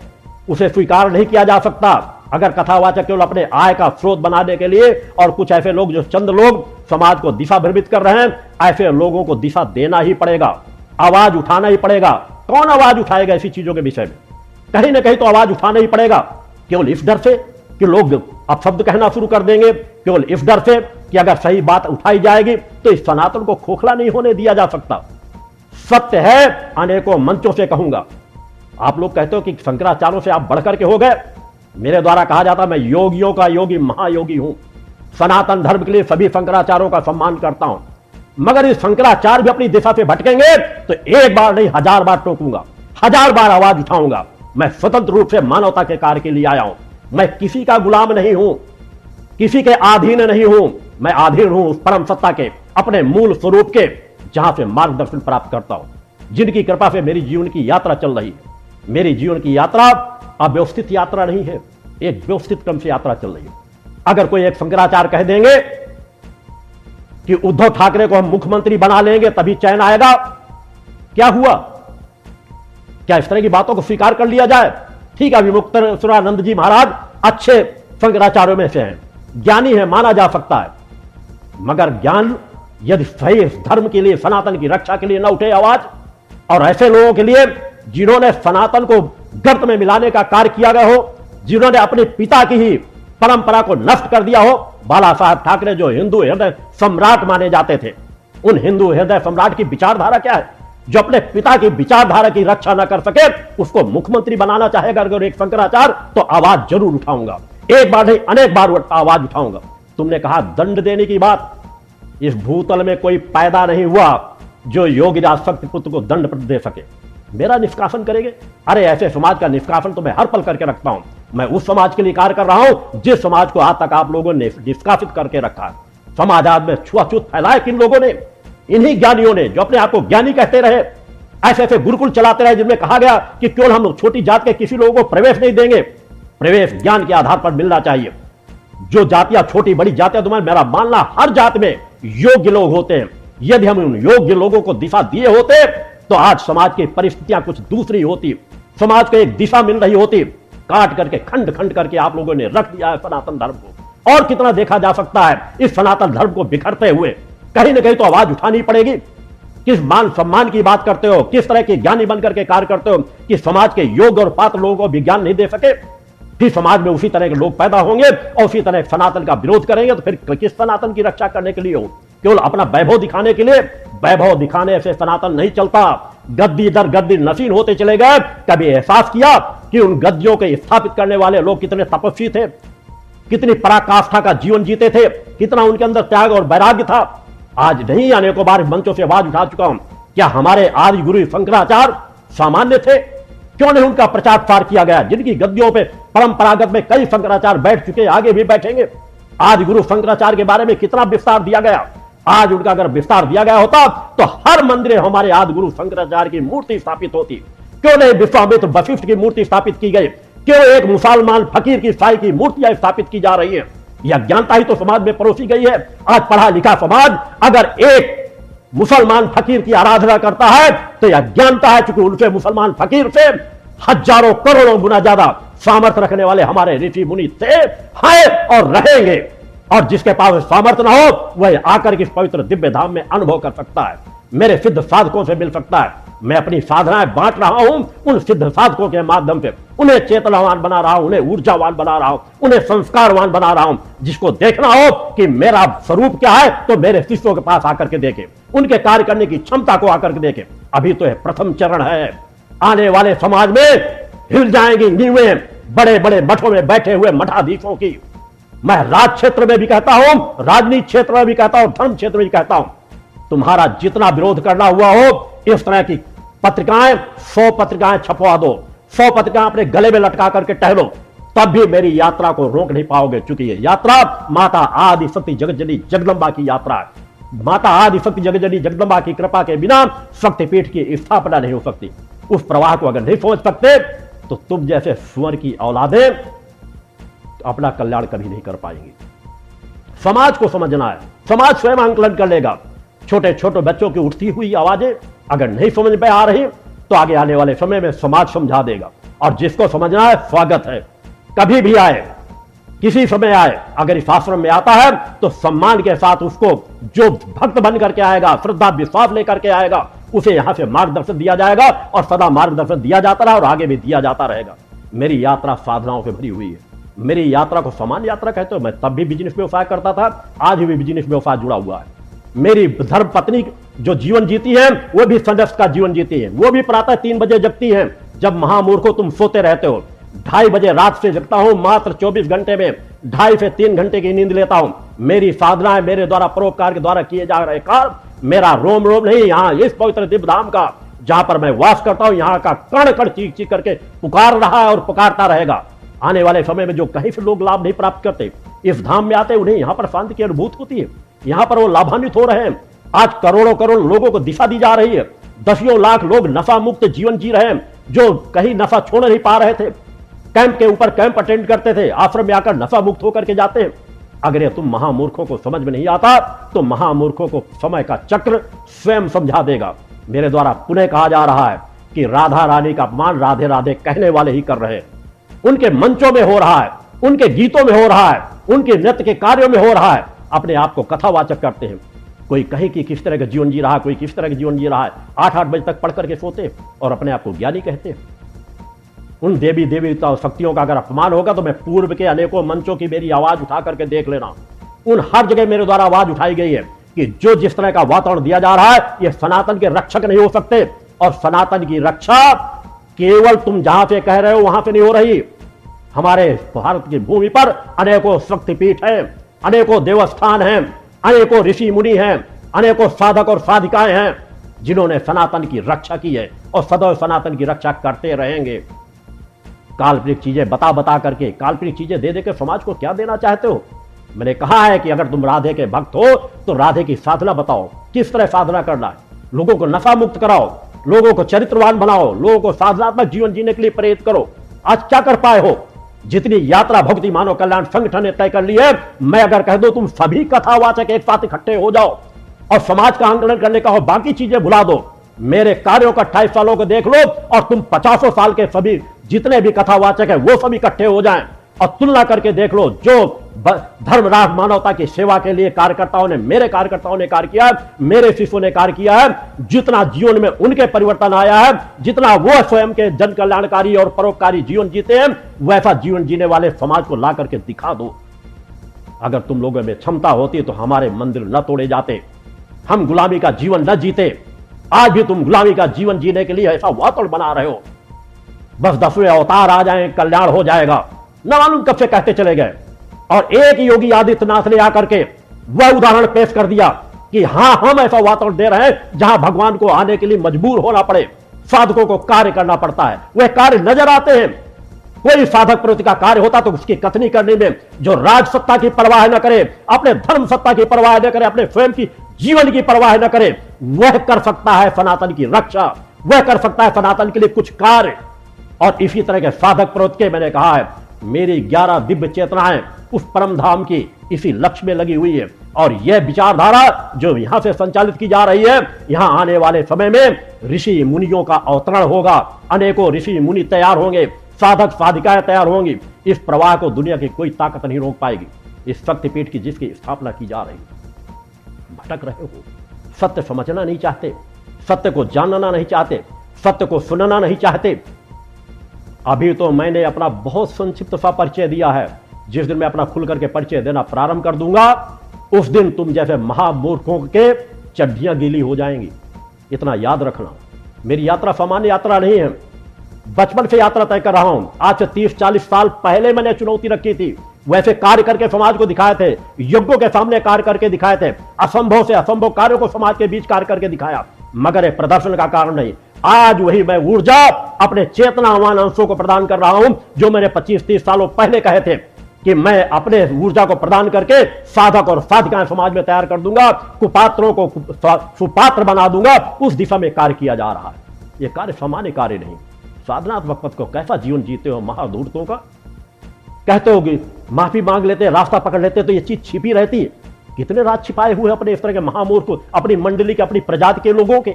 उसे स्वीकार नहीं किया जा सकता। अगर कथावाचक केवल अपने आय का स्रोत बनाने के लिए और कुछ ऐसे लोग जो चंद लोग समाज को दिशा भ्रमित कर रहे हैं, ऐसे लोगों को दिशा देना ही पड़ेगा, आवाज उठाना ही पड़ेगा। कौन आवाज उठाएगा ऐसी चीजों के विषय में? कहीं ना कहीं तो आवाज उठाना ही पड़ेगा। केवल इस डर से कि लोग अपशब्द कहना शुरू कर देंगे, केवल इस डर से कि अगर सही बात उठाई जाएगी तो इस सनातन को खोखला नहीं होने दिया जा सकता। सत्य है, अनेकों मंचों से कहूंगा। आप लोग कहते हो कि शंकराचार्यों से आप बढ़कर के हो गए। मेरे द्वारा कहा जाता मैं योगियों का योगी, महायोगी हूं। सनातन धर्म के लिए सभी शंकराचार्यों का सम्मान करता हूं। मगर इस शंकराचार्य भी अपनी दिशा से भटकेंगे तो एक बार नहीं 1000 बार टोकूंगा, 1000 बार आवाज उठाऊंगा। मैं स्वतंत्र रूप से मानवता के कार्य के लिए आया हूं। मैं किसी का गुलाम नहीं हूं, किसी के अधीन नहीं हूं। मैं अधीन हूं उस परम सत्ता के, अपने मूल स्वरूप के, जहां से मार्गदर्शन प्राप्त करता हूं, जिनकी कृपा से मेरी जीवन की यात्रा चल रही है। मेरी जीवन की यात्रा अव्यवस्थित यात्रा नहीं है, एक व्यवस्थित क्रम से यात्रा चल रही है। अगर कोई एक शंकराचार्य कह देंगे कि उद्धव ठाकरे को हम मुख्यमंत्री बना लेंगे तभी चैन आएगा, क्या हुआ? क्या इस तरह की बातों को स्वीकार कर लिया जाए? ठीक है, विमुक्तेश्वरानंद जी महाराज अच्छे शंकराचार्यों में से हैं, ज्ञानी है, माना जा सकता है। मगर ज्ञान यदि सही धर्म के लिए, सनातन की रक्षा के लिए न उठे आवाज, और ऐसे लोगों के लिए जिन्होंने सनातन को गर्त में मिलाने का कार्य किया गया हो, जिन्होंने अपने पिता की ही परंपरा को नष्ट कर दिया हो। बाला साहब ठाकरे जो हिंदू हृदय सम्राट माने जाते थे, उन हिंदू हृदय सम्राट की विचारधारा क्या है? जो अपने पिता की विचारधारा की रक्षा न कर सके उसको मुख्यमंत्री बनाना चाहेगा अगर एक शंकराचार्य, तो आवाज जरूर उठाऊंगा। एक बार नहीं, अनेक बार आवाज उठाऊंगा। तुमने कहा दंड देने की बात, इस भूतल में कोई पैदा नहीं हुआ जो योगीराज शक्तिपुत्र को दंड दे सके। मेरा निष्कासन करेंगे? अरे ऐसे समाज का निष्कासन तो मैं हर पल करके रखता हूं। मैं उस समाज के लिए कार्य कर रहा हूं जिस समाज को आज तक आप लोगों ने निष्कासित करके रखा है। समाज आज में छुआछूत फैलाए किन लोगों ने? इन्हीं ज्ञानियों ने, जो अपने आप को ज्ञानी कहते रहे। ऐसे ऐसे गुरुकुल चलाते रहे जिनमें कहा गया कि केवल हम छोटी जात के किसी लोगों को प्रवेश नहीं देंगे, प्रवेश ज्ञान के आधार पर मिलना चाहिए। जो जातियां छोटी बड़ी जातियां, तुम्हें मेरा मानना हर जात में योग्य लोग होते हैं। यदि हम उन योग्य लोगों को दिशा दिए होते तो आज समाज की परिस्थितियां कुछ दूसरी होती, समाज को एक दिशा मिल रही होती। काट करके, खंड खंड करके आप लोगों ने रख दिया है सनातन धर्म को। और कितना देखा जा सकता है इस सनातन धर्म को बिखरते हुए? कहीं ना कहीं तो आवाज उठानी पड़ेगी। किस मान सम्मान की बात करते हो? किस तरह के ज्ञानी बनकर के कार्य करते हो कि समाज के योग्य और पात्र लोगों को विज्ञान नहीं दे सके? फिर समाज में उसी तरह के लोग पैदा होंगे और उसी तरह सनातन का विरोध करेंगे। तो फिर किस सनातन की रक्षा करने के लिए हो? केवल अपना वैभव दिखाने के लिए? वैभव दिखाने से सनातन नहीं चलता। गद्दी दर गद्दी नसीन होते चले गए। कभी एहसास किया कि उन गद्दियों को स्थापित करने वाले लोग कितने तपस्वी थे, कितनी पराकाष्ठा का जीवन जीते थे, कितना उनके अंदर त्याग और वैराग्य था? आज नहीं, अनेकों बार मंचों से आवाज उठा चुका हूं। क्या हमारे आदि गुरु शंकराचार्य सामान्य थे? क्यों नहीं उनका प्रचार प्रसार किया गया? जिनकी गद्दियों पे परंपरागत में कई शंकराचार्य बैठ चुके, आगे भी बैठेंगे। आदि गुरु शंकराचार्य के बारे में कितना विस्तार दिया गया। आज उनका अगर विस्तार दिया गया होता तो हर मंदिर में हमारे आदि गुरु शंकराचार्य की मूर्ति स्थापित होती। क्यों नहीं विश्वामित्र वशिष्ठ की मूर्ति स्थापित की गई? क्यों एक मुसलमान फकीर की साई की मूर्तियां स्थापित की जा रही है? यह अज्ञानता ही तो समाज में परोसी गई है। आज पढ़ा लिखा समाज अगर एक मुसलमान फकीर की आराधना करता है तो यह अज्ञानता है, क्योंकि उनसे मुसलमान फकीर से हजारों करोड़ों गुना ज्यादा सामर्थ्य रखने वाले हमारे ऋषि मुनि थे, हैं और रहेंगे। और जिसके पास सामर्थ्य ना हो वह आकर के इस पवित्र दिव्य धाम में अनुभव कर सकता है, मेरे सिद्ध साधकों से मिल सकता है। मैं अपनी साधनाएं बांट रहा हूं उन सिद्ध साधकों के माध्यम से, उन्हें चेतनावान बना रहा हूं, उन्हें ऊर्जावान बना रहा हूं, उन्हें संस्कारवान बना रहा हूं। जिसको देखना हो कि मेरा स्वरूप क्या है तो मेरे शिष्यों के पास आकर के देखे, उनके कार्य करने की क्षमता को आकर के देखे। अभी तो यह प्रथम चरण है, आने वाले समाज में हिल जाएंगी नींवें बड़े बड़े मठों में बैठे हुए मठाधीशों की। मैं राज क्षेत्र में भी कहता हूं, राजनीति क्षेत्र में भी कहता हूं, धर्म क्षेत्र में भी कहता हूं, तुम्हारा जितना विरोध करना हुआ हो इस तरह की पत्रिकाएं 100 पत्रिकाएं छपवा दो, 100 पत्रिकाएं अपने गले में लटका करके टहलो, तब भी मेरी यात्रा को रोक नहीं पाओगे। चूंकि ये यात्रा माता आदि शक्ति जगतजननी जगदम्बा की यात्रा है। माता आदि शक्ति जगतजननी जगदम्बा की कृपा के बिना शक्तिपीठ की स्थापना नहीं हो सकती। उस प्रवाह को अगर नहीं समझ सकते तो तुम जैसे सुअर की औलादें अपना कल्याण कभी नहीं कर पाएंगी। समाज को समझना है, समाज स्वयं आंकलन कर लेगा। छोटे छोटे बच्चों की उठती हुई आवाजें अगर नहीं समझ में आ रही तो आगे आने वाले समय में समाज समझा देगा। और जिसको समझना है स्वागत है, कभी भी आए, किसी समय आए। अगर इस आश्रम में आता है तो सम्मान के साथ उसको, जो भक्त बन करके आएगा, श्रद्धा विश्वास लेकर के आएगा, उसे यहां से मार्गदर्शन दिया जाएगा और सदा मार्गदर्शन दिया जाता रहा और आगे भी दिया जाता रहेगा। मेरी यात्रा साधनाओं से भरी हुई है। मेरी यात्रा को समान यात्रा कहते हो। मैं तब भी बिजनेस व्यवसाय करता था, आज भी बिजनेस व्यवसाय जुड़ा हुआ है। मेरी धर्म पत्नी जो जीवन जीती है वो भी संन्यास का जीवन जीती है। वो भी प्रातः 3 बजे जगती है, जब महामूर्खों तुम सोते रहते हो। 2:30 बजे रात से जगता हूं, मात्र 24 घंटे में 2.5 से 3 घंटे की नींद लेता हूं। मेरी साधनाएं मेरे द्वारा परोपकार के द्वारा किए जा रहे कार्य, मेरा रोम रोम नहीं, यहाँ इस पवित्र दिव्य धाम का जहां पर मैं वास करता हूं, यहाँ का कण कण चीख चीख करके पुकार रहा है और पुकारता रहेगा। आने वाले समय में जो कहीं से लोग लाभ नहीं प्राप्त करते, इस धाम में आते उन्हें यहाँ पर शांति की अनुभूति होती है। यहाँ पर वो लाभान्वित हो रहे हैं। आज करोड़ों करोड़ लोगों को दिशा दी जा रही है। दसियों लाख लोग नशा मुक्त जीवन जी रहे हैं, जो कहीं नशा छोड़ नहीं पा रहे थे। कैंप के ऊपर कैंप अटेंड करते थे, आश्रम में आकर नशा मुक्त होकर के जाते हैं। अगर ये तुम महामूर्खों को समझ में नहीं आता तो महामूर्खों को समय का चक्र स्वयं समझा देगा। मेरे द्वारा पुनः कहा जा रहा है कि राधा रानी का अपमान राधे राधे कहने वाले ही कर रहे हैं। उनके मंचों में हो रहा है, उनके गीतों में हो रहा है, उनके नृत्य के कार्यों में हो रहा है। अपने आप को कथावाचक करते हैं। कोई कहे कि किस तरह का जीवन जी रहा है, कोई किस तरह का जीवन जी रहा है। 8-8 बजे तक पढ़ करके सोते और अपने आप को ज्ञानी कहते। उन देवी देवता शक्तियों का अगर अपमान होगा तो मैं पूर्व के अनेकों मंचों की मेरी आवाज उठा करके देख लेना। उन हर जगह मेरे द्वारा आवाज उठाई गई है कि जो जिस तरह का वातावरण दिया जा रहा है, ये सनातन के रक्षक नहीं हो सकते। और सनातन की रक्षा केवल तुम जहां से कह रहे हो वहां से नहीं हो रही। हमारे भारत की भूमि पर अनेकों शक्तिपीठ हैं, अनेकों देवस्थान हैं, अनेकों ऋषि मुनि हैं, अनेकों साधक और साधिकाएं हैं जिन्होंने सनातन की रक्षा की है और सदैव सनातन की रक्षा करते रहेंगे। काल्पनिक चीजें बता बता करके, काल्पनिक चीजें दे देकर समाज को क्या देना चाहते हो? मैंने कहा है कि अगर तुम राधे के भक्त हो तो राधे की साधना बताओ, किस तरह साधना करना है। लोगों को नशा मुक्त कराओ, लोगों को चरित्रवान बनाओ, लोगों को साधनात्मक जीवन जीने के लिए प्रेरित करो। आज क्या कर पाए हो? जितनी यात्रा भक्ति मानव कल्याण संगठन ने तय कर ली है, मैं अगर कह दूं तुम सभी कथावाचक एक साथ इकट्ठे हो जाओ और समाज का आंकलन करने का हो, बाकी चीजें भुला दो। मेरे कार्यों का 28 सालों को देख लो और तुम 50 साल के सभी जितने भी कथावाचक है वो सब इकट्ठे हो जाएं और तुलना करके देख लो। जो धर्म राष्ट्र मानवता की सेवा के लिए कार्यकर्ताओं ने, मेरे कार्यकर्ताओं ने कार्य किया, मेरे शिष्यों ने कार्य किया है, जितना जीवन में उनके परिवर्तन आया है, जितना वो स्वयं के जन कल्याणकारी और परोपकारी जीवन जीते हैं, वैसा जीवन जीने वाले समाज को ला करके दिखा दो। अगर तुम लोगों में क्षमता होती तो हमारे मंदिर न तोड़े जाते, हम गुलामी का जीवन न जीते। आज भी तुम गुलामी का जीवन जीने के लिए ऐसा वातावरण बना रहे हो। बस 10वें अवतार आ जाए, कल्याण हो जाएगा, न मालूम कब से कहते चले गए। और एक योगी आदित्यनाथ ने आकर के वह उदाहरण पेश कर दिया कि हां, हम ऐसा वातावरण दे रहे हैं जहां भगवान को आने के लिए मजबूर होना पड़े, साधकों को कार्य करना पड़ता है। वह कार्य नजर आते हैं। कोई साधक प्रवृत्ति का कार्य होता तो उसकी कथनी करने में जो राज सत्ता की परवाह न करे, अपने धर्म सत्ता की परवाह न करे, अपने स्वयं की जीवन की परवाह न करे, वह कर सकता है सनातन की रक्षा, वह कर सकता है सनातन के लिए कुछ कार्य। और इसी तरह के साधक प्रवृत्ति के, मैंने कहा है, मेरी 11 दिव्य चेतनाएं उस परम धाम की इसी लक्ष्य में लगी हुई है। और यह विचारधारा जो यहां से संचालित की जा रही है, यहां आने वाले समय में ऋषि मुनियों का अवतरण होगा, अनेकों ऋषि मुनि तैयार होंगे, साधक साधिकाएं तैयार होंगी। इस प्रवाह को दुनिया की कोई ताकत नहीं रोक पाएगी। इस शक्तिपीठ की जिसकी स्थापना की जा रही है। भटक रहे हो, सत्य समझना नहीं चाहते, सत्य को जानना नहीं चाहते, सत्य को सुनना नहीं चाहते। अभी तो मैंने अपना बहुत संक्षिप्त सा परिचय दिया है। जिस दिन मैं अपना खुल करके परिचय देना प्रारंभ कर दूंगा, उस दिन तुम जैसे महामूर्खों के चड्डियां गीली हो जाएंगी। इतना याद रखना, मेरी यात्रा सामान्य यात्रा नहीं है। बचपन से यात्रा तय कर रहा हूं। आज से 30-40 साल पहले मैंने चुनौती रखी थी, वैसे कार्य करके समाज को दिखाए थे, युगों के सामने कार्य करके दिखाए थे, असंभव से असंभव कार्यों को समाज के बीच कार्य करके दिखाया, मगर एक प्रदर्शन का कारण नहीं। आज वही मैं ऊर्जा अपने चेतनावान अंशों को प्रदान कर रहा हूं, जो मैंने 25-30 सालों पहले कहे थे कि मैं अपने ऊर्जा को प्रदान करके साधक और साधिकाएं समाज में तैयार कर दूंगा, कुपात्रों को सुपात्र बना दूंगा। उस दिशा में कार्य किया जा रहा है। यह कार्य सामान्य कार्य नहीं। साधनात्मक पथ को कैसा जीवन जीते हो महाधूर्तों का। कहते हो कि माफी मांग लेते, रास्ता पकड़ लेते, तो यह चीज छिपी रहती है। कितने राज छिपाए हुए अपने इस तरह के महामूर्ख, अपनी मंडली के, अपनी प्रजाति के लोगों के।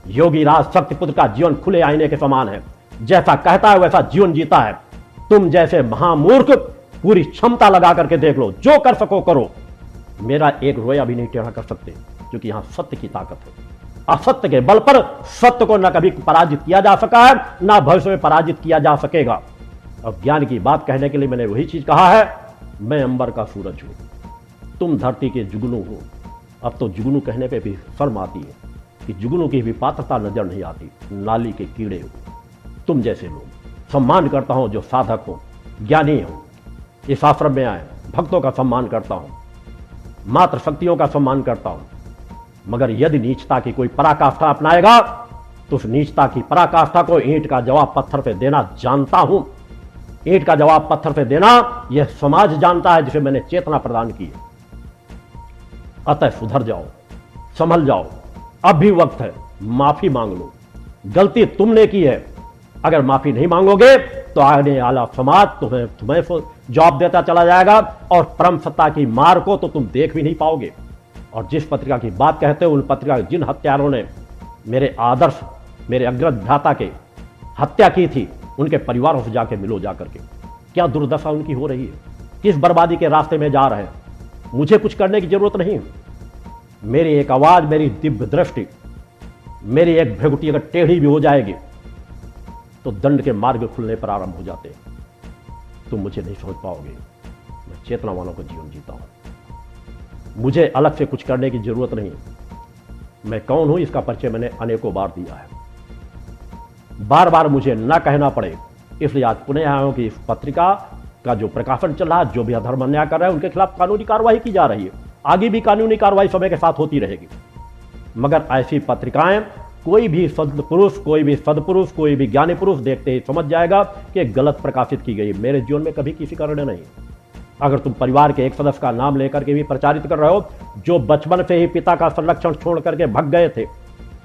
योगी राज शक्तिपुत्र का जीवन खुले आईने के समान है। जैसा कहता है वैसा जीवन जीता है। तुम जैसे महामूर्ख पूरी क्षमता लगा करके देख लो, जो कर सको करो। मेरा एक रोया भी नहीं टेढ़ा कर सकते, क्योंकि यहां सत्य की ताकत है। असत्य के बल पर सत्य को न कभी पराजित किया जा सका है, न भविष्य में पराजित किया जा सकेगा। अब ज्ञान की बात कहने के लिए मैंने वही चीज कहा है, मैं अंबर का सूरज हूं, तुम धरती के जुगनू हो। अब तो जुगनू कहने पे भी शर्म आती है कि जुगनू की भी पात्रता नजर नहीं आती, नाली के कीड़े हो तुम जैसे लोग। सम्मान करता हूं जो साधक हो, ज्ञानी हो, इस आश्रम में आए, भक्तों का सम्मान करता हूं, मात्र शक्तियों का सम्मान करता हूं। मगर यदि नीचता की कोई पराकाष्ठा अपनाएगा तो उस नीचता की पराकाष्ठा को ईंट का जवाब पत्थर पे देना जानता हूं। ईंट का जवाब पत्थर पे देना यह समाज जानता है, जिसे मैंने चेतना प्रदान की है। अतः सुधर जाओ, संभल जाओ, अब भी वक्त है। माफी मांग लो, गलती तुमने की है। अगर माफी नहीं मांगोगे तो आने वाला समाज तुम्हें जवाब देता चला जाएगा, और परम सत्ता की मार को तो तुम देख भी नहीं पाओगे। और जिस पत्रिका की बात कहते हो, उन पत्रिका के जिन हत्यारों ने मेरे आदर्श, मेरे अग्रज भ्राता के हत्या की थी, उनके परिवारों से जाके मिलो जाकर के। क्या दुर्दशा उनकी हो रही है, किस बर्बादी के रास्ते में जा रहे हैं। मुझे कुछ करने की जरूरत नहीं। मेरी एक आवाज, मेरी दिव्य दृष्टि, मेरी एक भ्रगुटी अगर टेढ़ी भी हो जाएगी तो दंड के मार्ग खुलने प्रारंभ हो जाते हैं। तुम मुझे नहीं समझ पाओगे। मैं चेतना वालों का जीवन जीता हूं। मुझे अलग से कुछ करने की जरूरत नहीं। मैं कौन हूं इसका परिचय मैंने अनेकों बार दिया है। बार बार मुझे ना कहना पड़े, इसलिए आज पुनः आया हूं कि इस पत्रिका का जो प्रकाशन चल रहा है, जो भी अधर्म अन्याय कर रहा है, उनके खिलाफ कानूनी कार्रवाई की जा रही है। आगे भी कानूनी कार्रवाई समय के साथ होती रहेगी। मगर ऐसी पत्रिकाएं कोई भी सदपुरुष, कोई भी सदपुरुष, कोई भी ज्ञानी पुरुष देखते ही समझ जाएगा कि गलत प्रकाशित की गई। मेरे जीवन में कभी किसी का ऋण नहीं। अगर तुम परिवार के एक सदस्य का नाम लेकर के भी प्रचारित कर रहे हो, जो बचपन से ही पिता का संरक्षण छोड़ करके भग गए थे,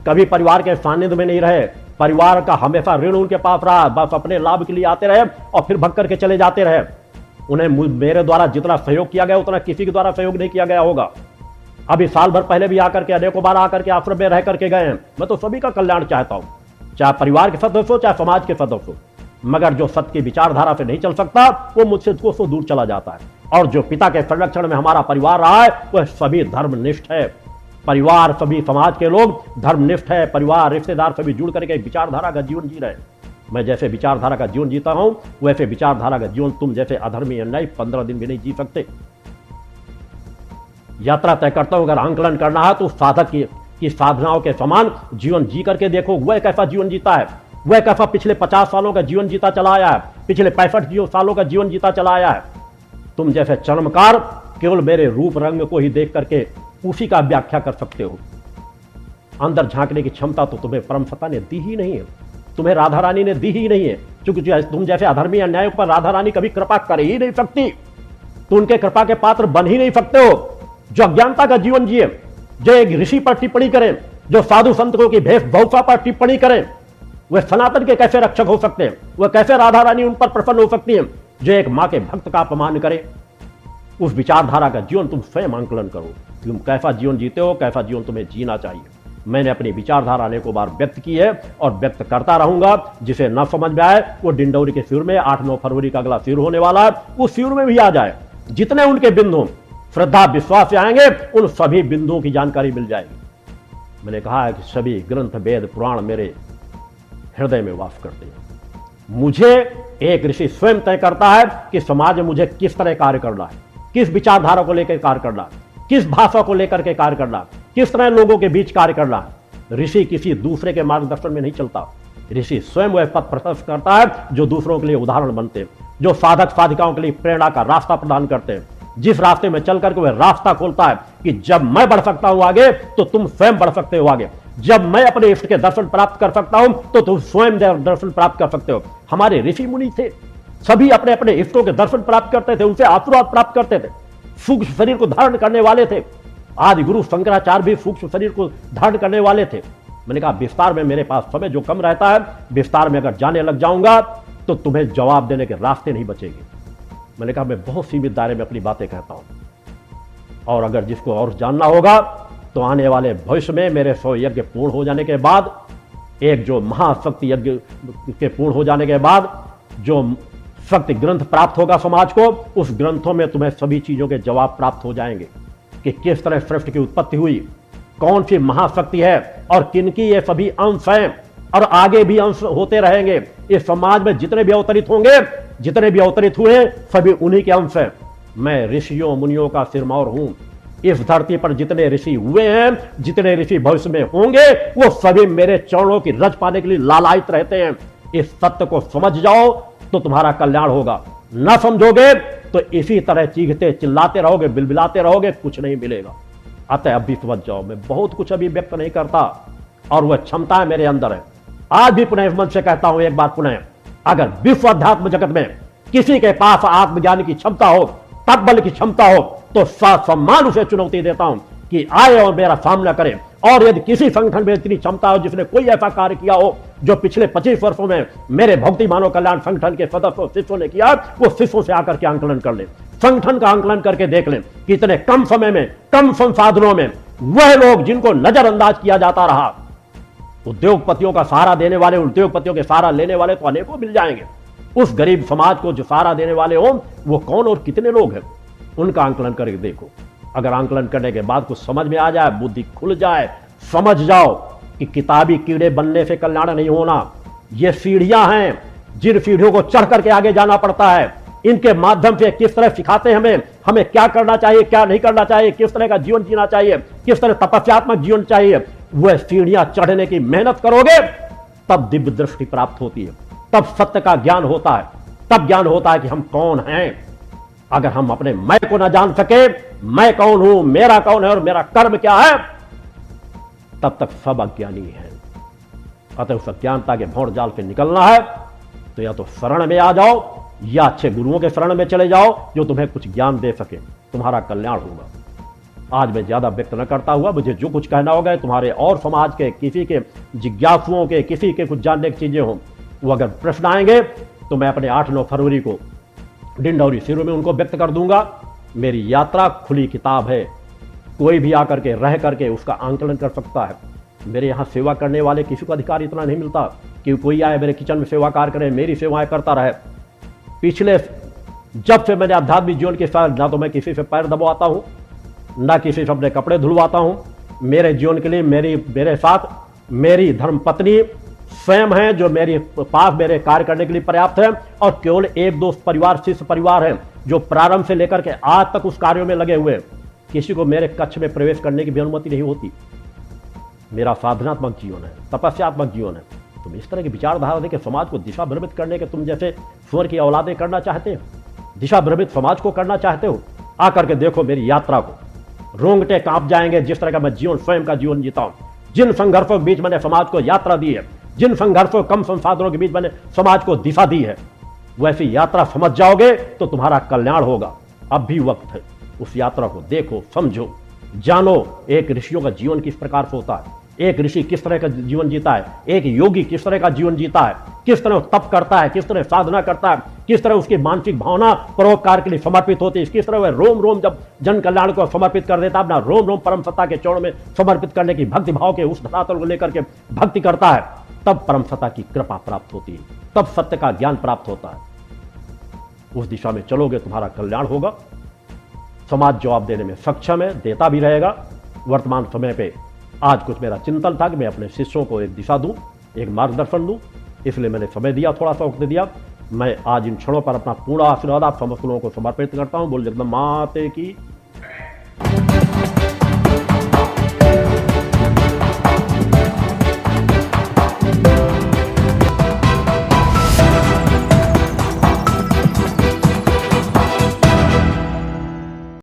कभी परिवार के सानिध्य में नहीं रहे, परिवार का हमेशा ऋण उनके पास रहा, बस अपने लाभ के लिए आते रहे और फिर भग करके चले जाते रहे। उन्हें मेरे द्वारा जितना सहयोग किया गया उतना किसी के द्वारा सहयोग नहीं किया गया होगा। अभी साल भर पहले भी आकर के, अनेकों बार आकर के आश्रम में रह करके गए हैं। मैं तो सभी का कल्याण चाहता हूं, चाहे परिवार के सदस्य हो, चाहे समाज के सदस्य हो। मगर जो सत्य की विचारधारा से नहीं चल सकता, वो मुझसे कोसों दूर चला जाता है। और जो पिता के संरक्षण में हमारा परिवार रहा है, वह सभी धर्मनिष्ठ है। परिवार, सभी समाज के लोग धर्मनिष्ठ है। परिवार, रिश्तेदार सभी जुड़ करके विचारधारा का जीवन जी रहे हैं। मैं जैसे विचारधारा का जीवन जीता हूं, वैसे विचारधारा का जीवन तुम जैसे अधर्मी अन्यायी 15 दिन भी नहीं जी सकते। यात्रा तय करता हूं, अगर आंकलन करना है तो साधक की साधनाओं के समान जीवन जी करके देखो। वह कैसा जीवन जीता है, वह कैसा पिछले 50 सालों का जीवन जीता चला आया है, पिछले 65 सालों का जीवन जीता चला आया है। तुम जैसे चर्मकार केवल मेरे रूप रंग को ही देख करके उसी का व्याख्या कर सकते हो। अंदर झांकने की क्षमता तो तुम्हें परम सत्ता ने दी ही नहीं है, तुम्हें राधा रानी ने दी ही नहीं है। क्योंकि तुम जैसे अधर्मी अन्यायों पर राधा रानी कभी कृपा कर ही नहीं सकती, तो उनके कृपा के पात्र बन ही नहीं सकते हो। जो अज्ञानता का जीवन जिए, जो एक ऋषि पर टिप्पणी करें, जो साधु संतों की वेशभूषा पर टिप्पणी करें, वे सनातन के कैसे रक्षक हो सकते हैं? वह कैसे राधा रानी उन पर प्रसन्न हो सकती है? जो एक मां के भक्त का अपमान करे, उस विचारधारा का जीवन तुम स्वयं आंकलन करो। तुम कैसा जीवन जीते हो, कैसा जीवन तुम्हें जीना चाहिए। मैंने अपनी विचारधारा अनेकों बार व्यक्त की है और व्यक्त करता रहूंगा। जिसे न समझ में आए वो डिंडौरी के शिविर में 8-9 फरवरी का अगला शिविर होने वाला है, उस शिविर में भी आ जाए। जितने उनके बिंदु श्रद्धा विश्वास से आएंगे उन सभी बिंदुओं की जानकारी मिल जाएगी। मैंने कहा है कि सभी ग्रंथ वेद पुराण मेरे हृदय में वास करते हैं। मुझे एक ऋषि स्वयं तय करता है कि समाज में मुझे किस तरह कार्य करना है, किस विचारधारा को लेकर कार्य करना है, किस भाषा को लेकर के कार्य करना, किस तरह लोगों के बीच कार्य करना है। ऋषि किसी दूसरे के मार्गदर्शन में नहीं चलता। ऋषि स्वयं वह पथ प्रशस्त करता है जो दूसरों के लिए उदाहरण बनते हैं, जो साधक साधिकाओं के लिए प्रेरणा का रास्ता प्रदान करते हैं, जिस रास्ते में चल करके वह रास्ता खोलता है कि जब मैं बढ़ सकता हूं आगे तो तुम स्वयं बढ़ सकते हो आगे, जब मैं अपने इष्ट के दर्शन प्राप्त कर सकता हूं तो तुम स्वयं दर्शन प्राप्त कर सकते हो। हमारे ऋषि मुनि थे, सभी अपने अपने इष्टों के दर्शन प्राप्त करते थे, उनसे आशीर्वाद प्राप्त करते थे, सूक्ष्म शरीर को धारण करने वाले थे। आदि गुरु शंकराचार्य भी सूक्ष्म शरीर को धारण करने वाले थे। मैंने कहा विस्तार में मेरे पास समय जो कम रहता है, विस्तार में अगर जाने लग जाऊंगा तो तुम्हें जवाब देने के रास्ते नहीं बचेंगे। मैंने कहा मैं बहुत सीमित दायरे में अपनी बातें कहता हूं, और अगर जिसको और जानना होगा तो आने वाले भविष्य में मेरे 100 यज्ञ पूर्ण हो जाने के बाद, एक जो महाशक्ति यज्ञ के पूर्ण हो जाने के बाद जो शक्ति ग्रंथ प्राप्त होगा समाज को, उस ग्रंथों में तुम्हें सभी चीजों के जवाब प्राप्त हो जाएंगे कि किस तरह सृष्टि की उत्पत्ति हुई, कौन सी महाशक्ति है और किनकी ये सभी अंश हैं और आगे भी अंश होते रहेंगे। इस समाज में जितने भी अवतरित होंगे, जितने भी अवतरित हुए, सभी उन्हीं के अंश हैं। मैं ऋषियों मुनियों का सिरमौर हूं। इस धरती पर जितने ऋषि हुए हैं, जितने ऋषि भविष्य में होंगे, वो सभी मेरे चरणों की रज पाने के लिए लालायित रहते हैं। इस सत्य को समझ जाओ तो तुम्हारा कल्याण होगा, न समझोगे तो इसी तरह चीखते चिल्लाते रहोगे, बिलबिलाते रहोगे, कुछ नहीं मिलेगा। अतः अभी समझ जाओ, मैं बहुत कुछ अभी व्यक्त नहीं करता और वह क्षमता मेरे अंदर है। आज भी पुनः मन से कहता हूं एक बार पुनः, अगर विश्व अध्यात्म जगत में किसी के पास आत्मज्ञान की क्षमता हो, तत्बल की क्षमता हो, तो सम्मान उसे चुनौती देता हूं कि आए और मेरा सामना करे। और यदि किसी संगठन में इतनी क्षमता हो जिसने कोई ऐसा कार्य किया हो जो पिछले 25 वर्षों में मेरे भक्ति मानव कल्याण संगठन के सदस्यों शिष्यों ने किया, वो शिष्यों से आकर के आंकलन कर ले, संगठन का आंकलन करके देख लें कि इतने कम समय में, कम संसाधनों में वह लोग जिनको नजरअंदाज किया जाता रहा, उद्योगपतियों का सहारा देने वाले, उद्योगपतियों के सहारा लेने वाले तो अनेकों मिल जाएंगे। उस गरीब समाज को जो सहारा देने वाले हो वो कौन और कितने लोग हैं, उनका आंकलन करके देखो। अगर आंकलन करने के बाद कुछ समझ में आ जाए, बुद्धि खुल जाए, समझ जाओ कि किताबी कीड़े बनने से कल्याण नहीं होना, ये सीढ़ियां हैं जिन सीढ़ियों को चढ़ करके आगे जाना पड़ता है। इनके माध्यम से किस तरह सिखाते हैं हमें क्या करना चाहिए, क्या नहीं करना चाहिए, किस तरह का जीवन जीना चाहिए, किस तरह तपस्यात्मक जीवन चाहिए। वह सीढ़ियां चढ़ने की मेहनत करोगे तब दिव्य दृष्टि प्राप्त होती है, तब सत्य का ज्ञान होता है, तब ज्ञान होता है कि हम कौन हैं। अगर हम अपने मैं को ना जान सके, मैं कौन हूं, मेरा कौन है और मेरा कर्म क्या है, तब तक सब अज्ञानी है। अतः उस अज्ञानता के भौर जाल से निकलना है तो या तो शरण में आ जाओ या अच्छे गुरुओं के शरण में चले जाओ जो तुम्हें कुछ ज्ञान दे सके, तुम्हारा कल्याण होगा। आज मैं ज्यादा व्यक्त न करता हुआ, मुझे जो कुछ कहना होगा तुम्हारे और समाज के किसी के जिज्ञासुओं के, किसी के कुछ जानने की चीजें हों, वो अगर प्रश्न आएंगे तो मैं अपने 8-9 फरवरी को डिंडौरी सिरों में उनको व्यक्त कर दूंगा। मेरी यात्रा खुली किताब है, कोई भी आकर के रह करके उसका आंकलन कर सकता है। मेरे यहाँ सेवा करने वाले किसी को अधिकार इतना नहीं मिलता कि कोई आए मेरे किचन में सेवा कार्य करे, मेरी सेवाएं करता रहे। पिछले जब से मैंने आध्यात्मिक जीवन के साथ, ना तो मैं किसी से पैर दबाता हूँ, ना किसी से अपने कपड़े धुलवाता हूँ। मेरे जीवन के लिए मेरे साथ मेरी धर्मपत्नी स्वयं है जो मेरे पास मेरे कार्य करने के लिए पर्याप्त है, और केवल 1-2 परिवार, शिष्य परिवार है जो प्रारंभ से लेकर के आज तक उस कार्यों में लगे हुए। किसी को मेरे कक्ष में प्रवेश करने की भी अनुमति नहीं होती। मेरा साधनात्मक जीवन है, तपस्यात्मक जीवन है। तुम इस तरह की विचारधारा देकर समाज को दिशा भ्रमित करने के, तुम जैसे स्वर की औलादें करना चाहते हो, दिशा भ्रमित समाज को करना चाहते हो, आकर के देखो मेरी यात्रा को, रोंगटे कांप जाएंगे। जिस तरह का मैं जीवन, स्वयं का जीवन जीता हूं, जिन संघर्षों के बीच मैंने समाज को यात्रा दी है, जिन संघर्षों, कम संसाधनों के बीच मैंने समाज को दिशा दी है, वैसी यात्रा समझ जाओगे तो तुम्हारा कल्याण होगा। अब भी वक्त है, उस यात्रा को देखो, समझो, जानो एक ऋषियों का जीवन किस प्रकार से होता है, एक ऋषि किस तरह का जीवन जीता है, एक योगी किस तरह का जीवन जीता है, किस तरह तप करता है, किस तरह साधना करता है, किस तरह उसकी मानसिक भावना परोपकार के लिए समर्पित होती है, किस तरह वह रोम रोम जब जन कल्याण को समर्पित कर देता है, अपना रोम रोम परम सत्ता के चरण में समर्पित करने की भक्ति भाव के उस धरातल को लेकर के भक्ति करता है, तब परम सत्ता की कृपा प्राप्त होती है, तब सत्य का ज्ञान प्राप्त होता है। उस दिशा में चलोगे तुम्हारा कल्याण होगा। समाज जवाब देने में सक्षम है, देता भी रहेगा। वर्तमान समय पे आज कुछ मेरा चिंतन था कि मैं अपने शिष्यों को एक दिशा दूं, एक मार्गदर्शन दूं, इसलिए मैंने समय दिया, थोड़ा सा वक्त दिया। मैं आज इन क्षणों पर अपना पूरा आशीर्वाद आप समस्त लोगों को समर्पित करता हूं। बोल जगदम्बा माते की।